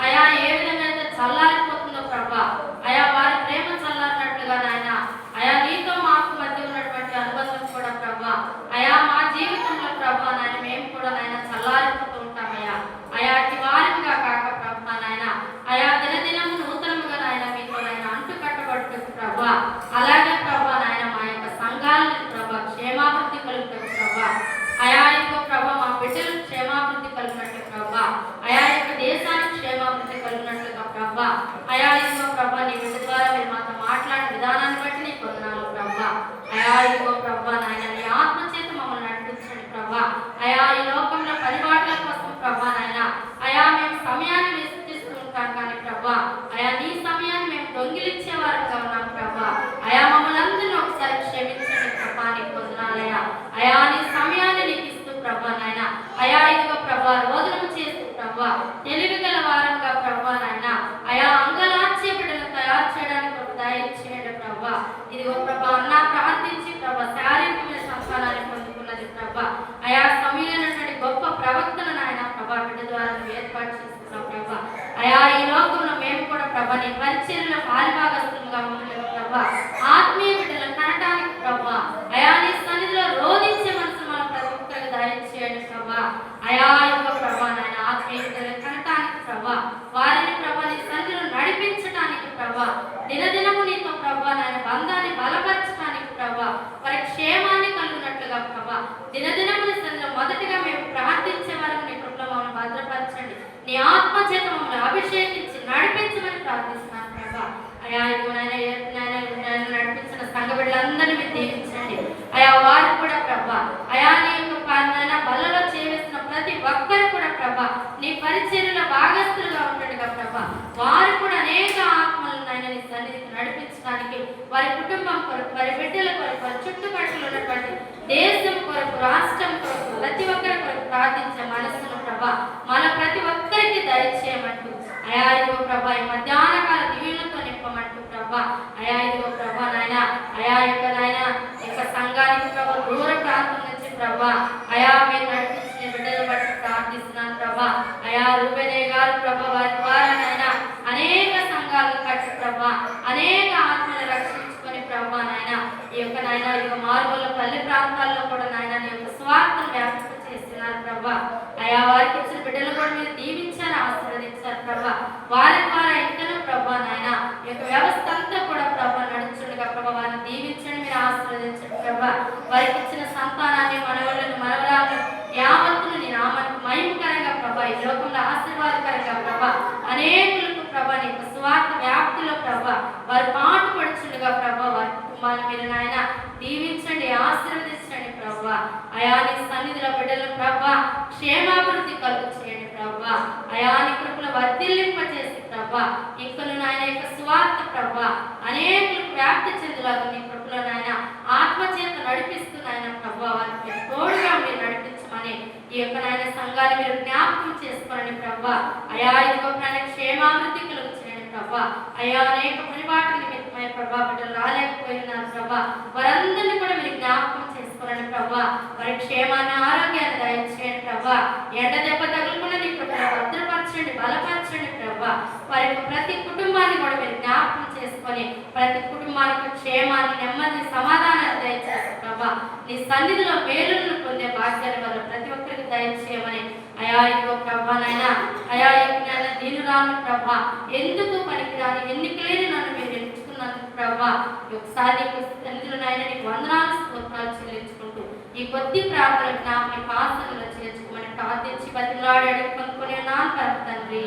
అయా ఏ విధంగా అయితే చల్లారిపోతుందో ప్రభా, అయా వారి ప్రేమ చల్లారినట్లుగా నాయన అయా నీతో మాకు మధ్య ఉన్నటువంటి అనుబంధం కూడా ప్రభా, అయా మా జీవితంలో ప్రభా నాయన మేము కూడా నాయన చల్లారిపోతూ ఉంటామయ్యా. అయా అతి వారిగా కాక ప్రభా నాయన అయా దినదినము నూతనముగా నాయన మీతో నాయన అంటు కట్టబడుతుంది ప్రభా. అలాగే ప్రభా నాయన మా యొక్క సంఘాలను ప్రభా క్షేమాభివృద్ధి కలుగుతుంది ప్రభా. అయా యొక్క ప్రభా మా బిడ్డలకు క్షేమాభివృద్ధి కలిగినట్లు ప్రభా, అయా యొక్క దేశానికి క్షేమాభివృద్ధి కలిగినట్లుగా ప్రభా, అయా యొక్క ప్రభా నీ బిడ్డ ద్వారా మీరు మాతో మాట్లాడే విధానాన్ని బట్టి నీకు వందనాలు ప్రభా. అయా యొక్క ప్రభా నాయన నీ ఆత్మ చేత మమ్మల్ని నడిపించండి ప్రభా. అయా ఈ లోకంలో పరిపాట్లకు ప్రభా నీ పరిచర్యలో పాలుభాగస్తులుగా ఉండలేక ప్రభా ఆత్మీయ బిడ్డలను కనటానికి ప్రభా అయా నీ సన్నిధిలో రోధించే మనసు మన ప్రతి ఒక్కరికి దయచేయండి ప్రభా అయా యొక్క ప్రభా నాయన ఆత్మీయ బిడ్డలను కనటానికి ప్రభా వారిని ప్రభా నీ సన్నిధిలో నడిపించడానికి ప్రభా దినదినము నీతో ప్రభా నాయన బంధాన్ని బలపరచడానికి ప్రభా వారి క్షేమాన్ని కలుగునట్లుగా ప్రభా దినదినము నీ సన్నిధిలో మొదటిగా మేము ప్రార్థించే వరకు నీ కృపలో మమ్మల్ని భద్రపరచండి నీ ఆత్మ చేత మమ్మల్ని అభిషేకించి నడిపించమని ప్రార్థిస్తున్నాను ప్రభా అయా ఇదిగో నాయన నడిపించిన సంఘ బిడ్డలందరినీ మీరు దీవించండి అయా వారు కూడా ప్రభా అయా నీ యొక్క బలలో చేస్తున్న ప్రతి ఒక్కరు కూడా ప్రభా నీ పరిచర్యలో భాగస్తులుగా ఉంటాడుగా ప్రభా వారు కూడా అనేక ఆత్మలను ఆయన నీ సన్నిధికి నడిపించడానికి వారి కుటుంబం కొరకు వారి బిడ్డల కొరకు వారి చుట్టుపక్కల ఉన్నటువంటి దేశం కొరకు రాష్ట్రం కొరకు ప్రతి ఒక్కరి కొరకు ప్రార్థించే మనస్సును ప్రభా మన ప్రతి ఒక్కరికి దయచేయమంటూ అయా ఇదిగో ప్రభా ఈ మధ్యాహ్న కాల దీవులతో నింపమంటూ ప్రభా అయా ఇదిగో ప్రభా నాయన అయా యొక్క సంఘానికి ప్రభా దూర ప్రాంతం నుంచి ప్రభా అయా మీరు నడిపించిన బిడ్డలు బట్టి ప్రార్థిస్తున్నాను ప్రభా అయా రూబేనే గారు ప్రభా వారి ద్వారా నాయన అనేక సంఘాలను కట్టి ప్రభా అనేక ఆత్మలు రక్షించుకొని ప్రభా నాయన ఈ యొక్క నాయన ఈ యొక్క మారుమూల పల్లె ప్రాంతాల్లో కూడా నాయన నీ యొక్క స్వార్థను వ్యాప్తి చేస్తున్నారు ప్రభా అయా వారికి ఇచ్చిన బిడ్డలు కూడా మీరు దీవించారు ఆశీర్వదించారు ప్రభా వారి ద్వారా ఇంకనూ ప్రభా నాయన ఈ యొక్క వ్యవస్థ అంతా కూడా ప్రభా నడుచుండగా ప్రభా వారిని దీవించండి మీరు ఆశీర్వదించండి ప్రభా వారికి ఇచ్చిన సంతానాన్ని మనవళ్ళను మనవరాలను యావత్తును నీ నామానికి మహిమకరంగా ప్రభా ఈ లోకంలో ఆశీర్వాదకరంగా ప్రభా అనేకులకు ప్రభా నీ యొక్క స్వార్థ వ్యాప్తిలో ప్రభా వారు పాటు పడుచుండగా ప్రభా వారి కుటుంబాన్ని మీరు నాయన దీవించండి ఆశీర్వదించండి ప్రభా అయా నీ సన్నిధిలో బిడ్డలు ప్రభా క్షేమాభివృద్ధి కలుగు చేయండి ప్రభా అయా నీ కృపను వర్ధిల్లింప చేసి ప్రభా ఇంకను నాయన యొక్క స్వార్థ ప్రభా అనేకులకు వ్యాప్తి చెందులాగా నీ కృపలో నాయన ఆత్మచేత నడిపిస్తూ నాయన ప్రభా వారికి తోడుగా మీరు నడిపించమని ఈ యొక్క నాయన సంఘాన్ని మీరు జ్ఞాపకం చేసుకోండి ప్రభా అయా ఇదిగో నాయన క్షేమాభివృద్ధి కలుగు చేయండి ప్రభా అయా అనేక పరిపాటి నిమిత్తమై ప్రభా బిడ్డలు రాలేకపోయినారు ప్రభా వారందరినీ కూడా మీరు జ్ఞాపకం చేసుకోండి ప్రభా వారి క్షేమాన్ని ఆరోగ్యాన్ని దయచేయండి ప్రభా ఎండ దెబ్బ తగులుకున్న నీ కృపను భద్రపరచండి బలపరచండి ప్రభా వారి యొక్క ప్రతి కుటుంబాన్ని కూడా మీరు జ్ఞాపకం చేసుకొని ప్రతి కుటుంబానికి క్షేమాన్ని నెమ్మది సమాధానాన్ని దయచేసి ప్రభా నీ సన్నిధిలో మేలులను పొందే భాగ్యాన్ని వల్ల ప్రతి ఒక్కరికి దయచేయమని అయా ఇదిగో ప్రభా నాయన అయా దీనురాను ప్రభా ఎందుకు పనికిరాని ఎన్నికలేని నన్ను మీరు ఎంచుకున్నందుకు ప్రభా ఒకసారి నీకు సన్నిధిలో నాయన నీకు వందనాలు స్తోత్రాలు చెల్లించుకుంటూ ఈ కొద్ది ప్రార్థన జ్ఞాపని పాసనలో చేర్చుకోమని ప్రార్థించి బతిలాడి అడిగి కొనుక్కునే నాన్న తండ్రి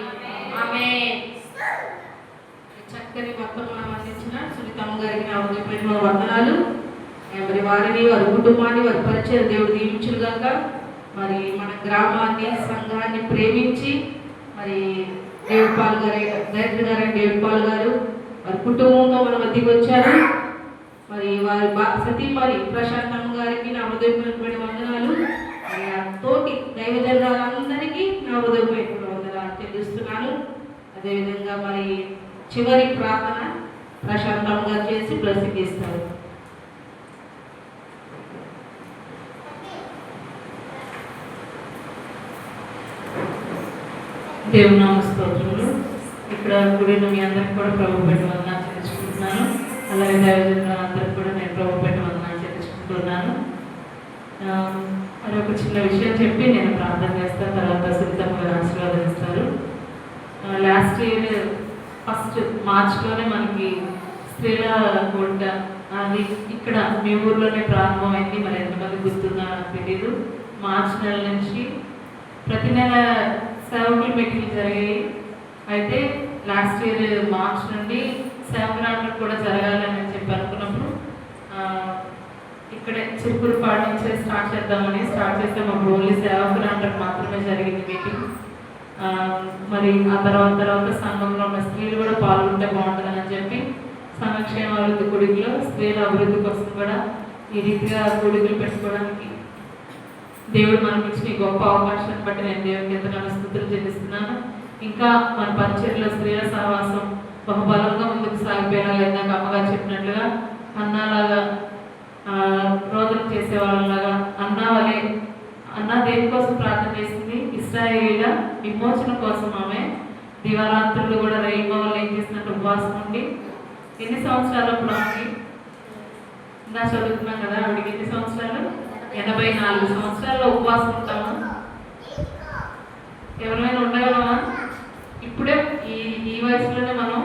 ఆమేన్. చక్కని మొత్తం మనం అందించిన సునీతమ్మ గారికి నా ఉదయపూర్వక వందనాలు. మరి వారిని వారి కుటుంబాన్ని వారి పరిచయం దేవుడు దీవించుగాక. మరి మన గ్రామాన్ని సంఘాన్ని ప్రేమించి మరి దేవుపాల్ గారు డైరెక్టర్ గారు దేవుపాల్ గారు వారి కుటుంబంతో మన మధ్యకి వచ్చారు. మరి వారి సతీమణి ప్రశాంతమ్మ గారికి నా ఉదయపూర్వక వందనాలు. మరి తోటి దైవజనులందరికీ నా ఉదయపూర్వక వందనాలు చెల్లిస్తున్నాను. అదేవిధంగా మరి చివరి ప్రార్థన ప్రశాంతమ్మ గారు చేసి ప్రసిద్ధిస్తారు. దేవుని నామ స్తోత్రములు. ఇక్కడ కూడిన మీ అందరికి కూడా ప్రభు పెట్టి వందనాలు చెల్లించుకుంటున్నాను. అలాగే దైవజనులందరికీ కూడా నేను ప్రభు పెట్టి వందనాలు చెల్లించుకుంటున్నాను. మరి ఒక చిన్న విషయం చెప్పి నేను ప్రార్థన చేస్తాను. తర్వాత సునీతమ్మ గారు ఆశీర్వాదిస్తారు. లాస్ట్ ఇయర్ ఫస్ట్ మార్చ్లోనే మనకి స్త్రీల కోట అది ఇక్కడ మీ ఊర్లోనే ప్రారంభమైంది. మరి ఎంతమంది గుర్తుందో నాకు తెలీదు. మార్చి నెల నుంచి ప్రతి నెల సేవకుల మీటింగ్లు జరిగాయి. అయితే లాస్ట్ ఇయర్ మార్చ్ నుండి సేవకురాండ్రు కూడా జరగాలని చెప్పి అనుకున్నప్పుడు ఇక్కడే చిరుకురుపాడు నుంచే స్టార్ట్ చేద్దామని చేస్తే మాకు ఓన్లీ సేవకురాండ్రకు మాత్రమే జరిగింది మీటింగ్. మరి ఆ తర్వాత సంఘంలో ఉన్న స్త్రీలు కూడా పాల్గొంటే బాగుంటుందని చెప్పి సంఘక్షేమ అభివృద్ధి కూడికలో స్త్రీల అభివృద్ధి కోసం కూడా ఈ రీతిగా కూడికలు పెట్టుకోవడానికి దేవుడు మనకి ఇచ్చిన గొప్ప అవకాశాన్ని బట్టి నేను దేవునికి ఎంతగానో స్తుతులు చెల్లిస్తున్నాను. ఇంకా మన పరిచర్యలో స్త్రీల సహవాసం బహుబలంగా ముందుకు సాగిపోయినా లేదా అమ్మగారు చెప్పినట్లుగా అన్నాలాగా రోదన చేసే వాళ్ళలాగా అన్న దేని కోసం ప్రార్థన చేసింది? ఇశ్రాయేలీయుల విమోచన కోసం ఆమె దివారాత్రులు కూడా రైల్వే వాళ్ళు ఏం చేసినట్టు ఉపవాసం ఉండి ఎన్ని సంవత్సరాలు అప్పుడు ఆమెకి ఇంకా చదువుతున్నాం కదా, ఆవిడకి ఎన్ని సంవత్సరాలు? 84 సంవత్సరాల్లో ఉపవాసం ఉంటాము. ఎవరైనా ఉండగలమా? ఇప్పుడే ఈ వయసులోనే మనం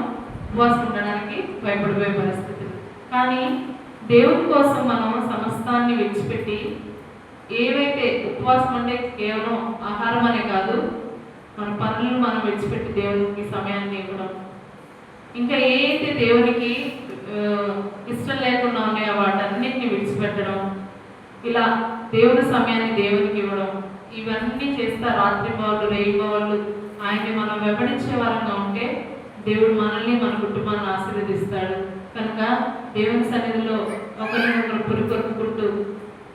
ఉపవాసం ఉండడానికి భయపడిపోయే పరిస్థితి. కానీ దేవుని కోసం మనం సమస్తాన్ని విడిచిపెట్టి, ఏవైతే ఉపవాసం అంటే కేవలం ఆహారం అనే కాదు, మన పనులను మనం విడిచిపెట్టి దేవునికి సమయాన్ని ఇవ్వడం, ఇంకా ఏదైతే దేవునికి ఇష్టం లేకుండా ఉన్నాయో వాటన్నిటిని విడిచిపెట్టడం, ఇలా దేవుని సమయాన్ని దేవునికి ఇవ్వడం, ఇవన్నీ చేస్తా రాత్రి వాళ్ళు రేయి వాళ్ళు ఆయన్ని మనం వెంబడించే వారంగా ఉంటే దేవుడు మనల్ని మన కుటుంబాన్ని ఆశీర్వదిస్తాడు. కనుక దేవుని సన్నిధిలో ఒకరినొకరు పురుకొరుకుంటూ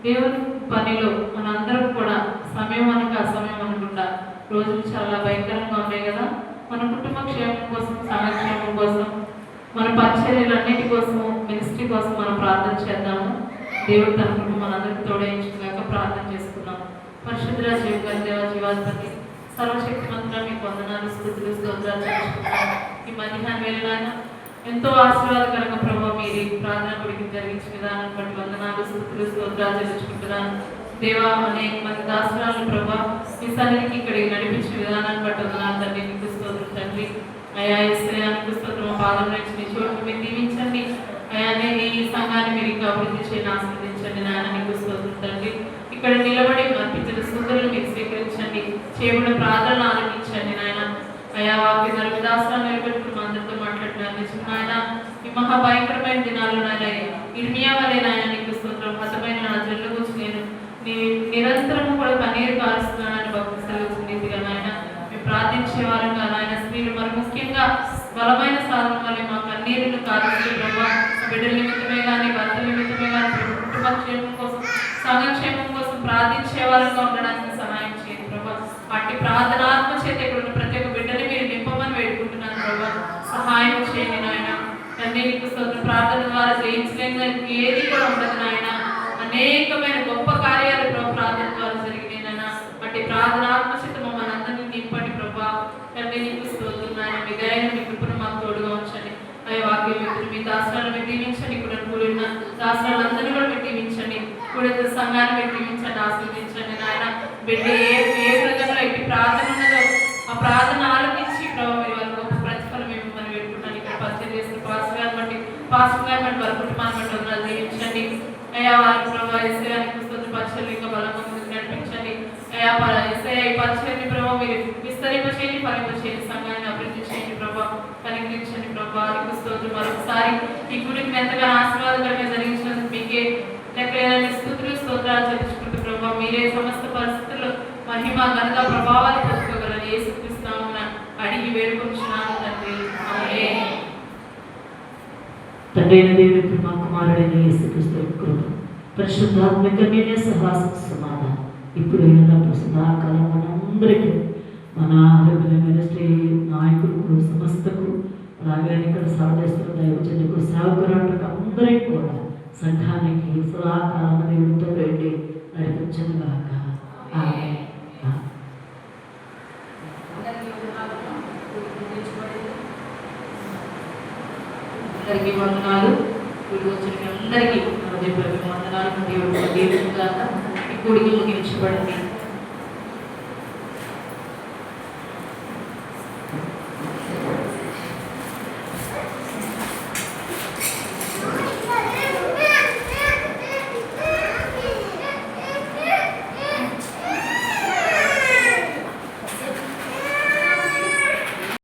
దేవుని పనిలో మనందరం కూడా సమయం అనక అసమయం అనకుండా, రోజులు చాలా భయంకరంగా ఉన్నాయి కదా, మన కుటుంబ క్షేమం కోసం, సంఘక్షేమం కోసం, మన పరిచర్యలన్నిటి కోసము, మినిస్ట్రీ కోసం మనం ప్రార్థన చేద్దాము. దేవుడు తన కృప మనందరికీ తోడేయించుగాక ప్రార్థన చేసుకున్నాం. పరిశుద్ధ జీవాధిపతి సర్వశక్తిమంతుడా మీకు వందనాలు, స్తుతులు, స్తోత్రాలు చేసుకుంటాం. ఈ మధ్యాహ్నం వేళ ఎంతో ఆశీర్వాదకరంగా ప్రభావ మీరు ప్రార్థన గుడికి జరిగించిన విధానం బట్టి వందనాలు, స్తుతులు, స్తోత్రాలు తెలుసుకుంటున్నాను. దేవా, అనేక మంది దాసురాలను ప్రభావ మీ సన్నిధికి ఇక్కడికి నడిపించిన విధానాన్ని బట్టి వందనాలు తండ్రి. నీకు స్తోత్రం తండ్రి. అయా ఇస్రాయేలుకు స్తోత్రం. పాదం నుంచి నీ చోటు మీరు దీవించండి. అయానే ఈ సంఘాన్ని మీరు ఇంకా అభివృద్ధి చేయని ఆస్వాదించండి నాయన. నీకు స్తోత్రం తండ్రి. ఇక్కడ నిలబడి అర్పించిన స్థుతులను మీరు స్వీకరించండి. చేయబడిన ప్రార్థనలు ఆలకించండి నాయన. అయా వాక్య దాసాలు నిలబెట్టుకుని అందరితో మాట్లాడినారు నాయన. ఈ మహాభయంకరమైన దినాలు నాయన ఇర్మియా వలె నాయన నీకు స్తోత్రం. హతమైన నా జల్లు గురించి నేను నిరంతరము కూడా కన్నీరు కారుస్తున్నానని భక్తి సెలవుగా నాయన. మేము ప్రార్థించే వారంగా నాయన, స్త్రీలు మరి ముఖ్యంగా బలమైన సాధన వల్ల మా కన్నీరును కారుస్తూ ప్రభావ బిడ్డల నిమిత్తమే కానీ, భర్తల నిమిత్తమే కానీ, కుటుంబ క్షేమం కోసం, సంఘక్షేమం కోసం ప్రార్థించే వారంగా ఉండడానికి సహాయం చేయండి ప్రభా. వాటి ప్రార్థనాత్మ చేత ఇక్కడ ఉన్న ప్రతి ఒక్క బిడ్డని మీరు నింపమని వేడుకుంటున్నాను ప్రభా. సహాయం చేయండి నాయన. తండ్రి నీకు స్తోత్రం. ప్రార్థన ద్వారా జయించలేని ఏది కూడా ఉండదు నాయన. అనేకమైన గొప్ప కార్యాలు ప్రభావ ప్రార్థన ద్వారా జరిగినాయి నాయన. వాటి ప్రార్థనాత్మ చేత మమ్మల్ని అందరినీ నింపండి ప్రభా. తండ్రి నీకు స్తోత్రం నాయన. మీ దయను మీ కృపను మాకు తోడుగా ఉంచండి. అయ్యే వాక్యం వ్యక్తులు మీ దాసరాలను మీరు దీవించండి. ఇక్కడ కూడిన దాసరాలందరినీ కూడా మీరు దీవించండి. కూడిన సంఘాన్ని మీరు దీవించండి, ఆస్వాదించండి నాయన. బిడ్డ ఏ హృదయంలో ఎట్టి ప్రార్థన ఉన్నదో ఆ ప్రార్థన ఆలోచించి ప్రభావ మీరు వాళ్ళ గొప్ప ప్రతిఫలం మేము మనం పెట్టుకుంటాను. ఇక్కడ పరిచయం చేసిన పాస్టర్ గారిని బట్టి వారి కుటుంబాన్ని బట్టి వందనాలు దీవించండి. అయ్యా వారి ప్రభావ ఇస్రాయేలుకు స్తోత్రం. పరిచయం ఇంకా బలంగా ముందుకు నడిపించండి. అయ్యా ఈ పరిచయాన్ని ప్రభావ మీరు విస్తరింపచేయండి, ఫలింపచేయండి, సంఘాన్ని అభివృద్ధి చేయండి ప్రభావ. కనికరించండి ప్రభావ. నీకు స్తోత్రం. మరొకసారి ఈ గుడికి ఎంతగానో ఆశీర్వాదకరంగా జరిగించినందుకు మీకే లెక్కలేని స్తుతులు, స్తోత్రాలు చెల్లించుకుంటూ ప్రభావ మీరే సమస్త పరిస్థితుల్లో మహిమ, ఘనత, ప్రభావాలు పొందుకోగలని యేసుక్రీస్తునామమున అడిగి వేడుకొంచున్నాను తండ్రి. ఆమేన్. తండ్రి అయిన దేవుని కృప, కుమారుడైన యేసుక్రీస్తు కృప, పరిశుద్ధాత్మిక సహవాస సమాధానం ఇప్పుడు ఎల్లప్పుడూ సదాకాలం మనందరికీ, మన ఆరోగ్య మినిస్ట్రీ నాయకులకు, సమస్తకు, అలాగే ఇక్కడ సాధిస్తున్న దైవజనులకు, సేవకురాలకు అందరికీ కూడా, సంఘానికి సదాకాలం దేవుడితో వెళ్ళి నడిపించనుగాక. ఆమేన్. అందరికీ వందనాలు. ఇప్పుడు వచ్చిన అందరికీ వందనాలు. దేవుడు దీవించుగాక. ఈ కూడికి ముగించబడింది.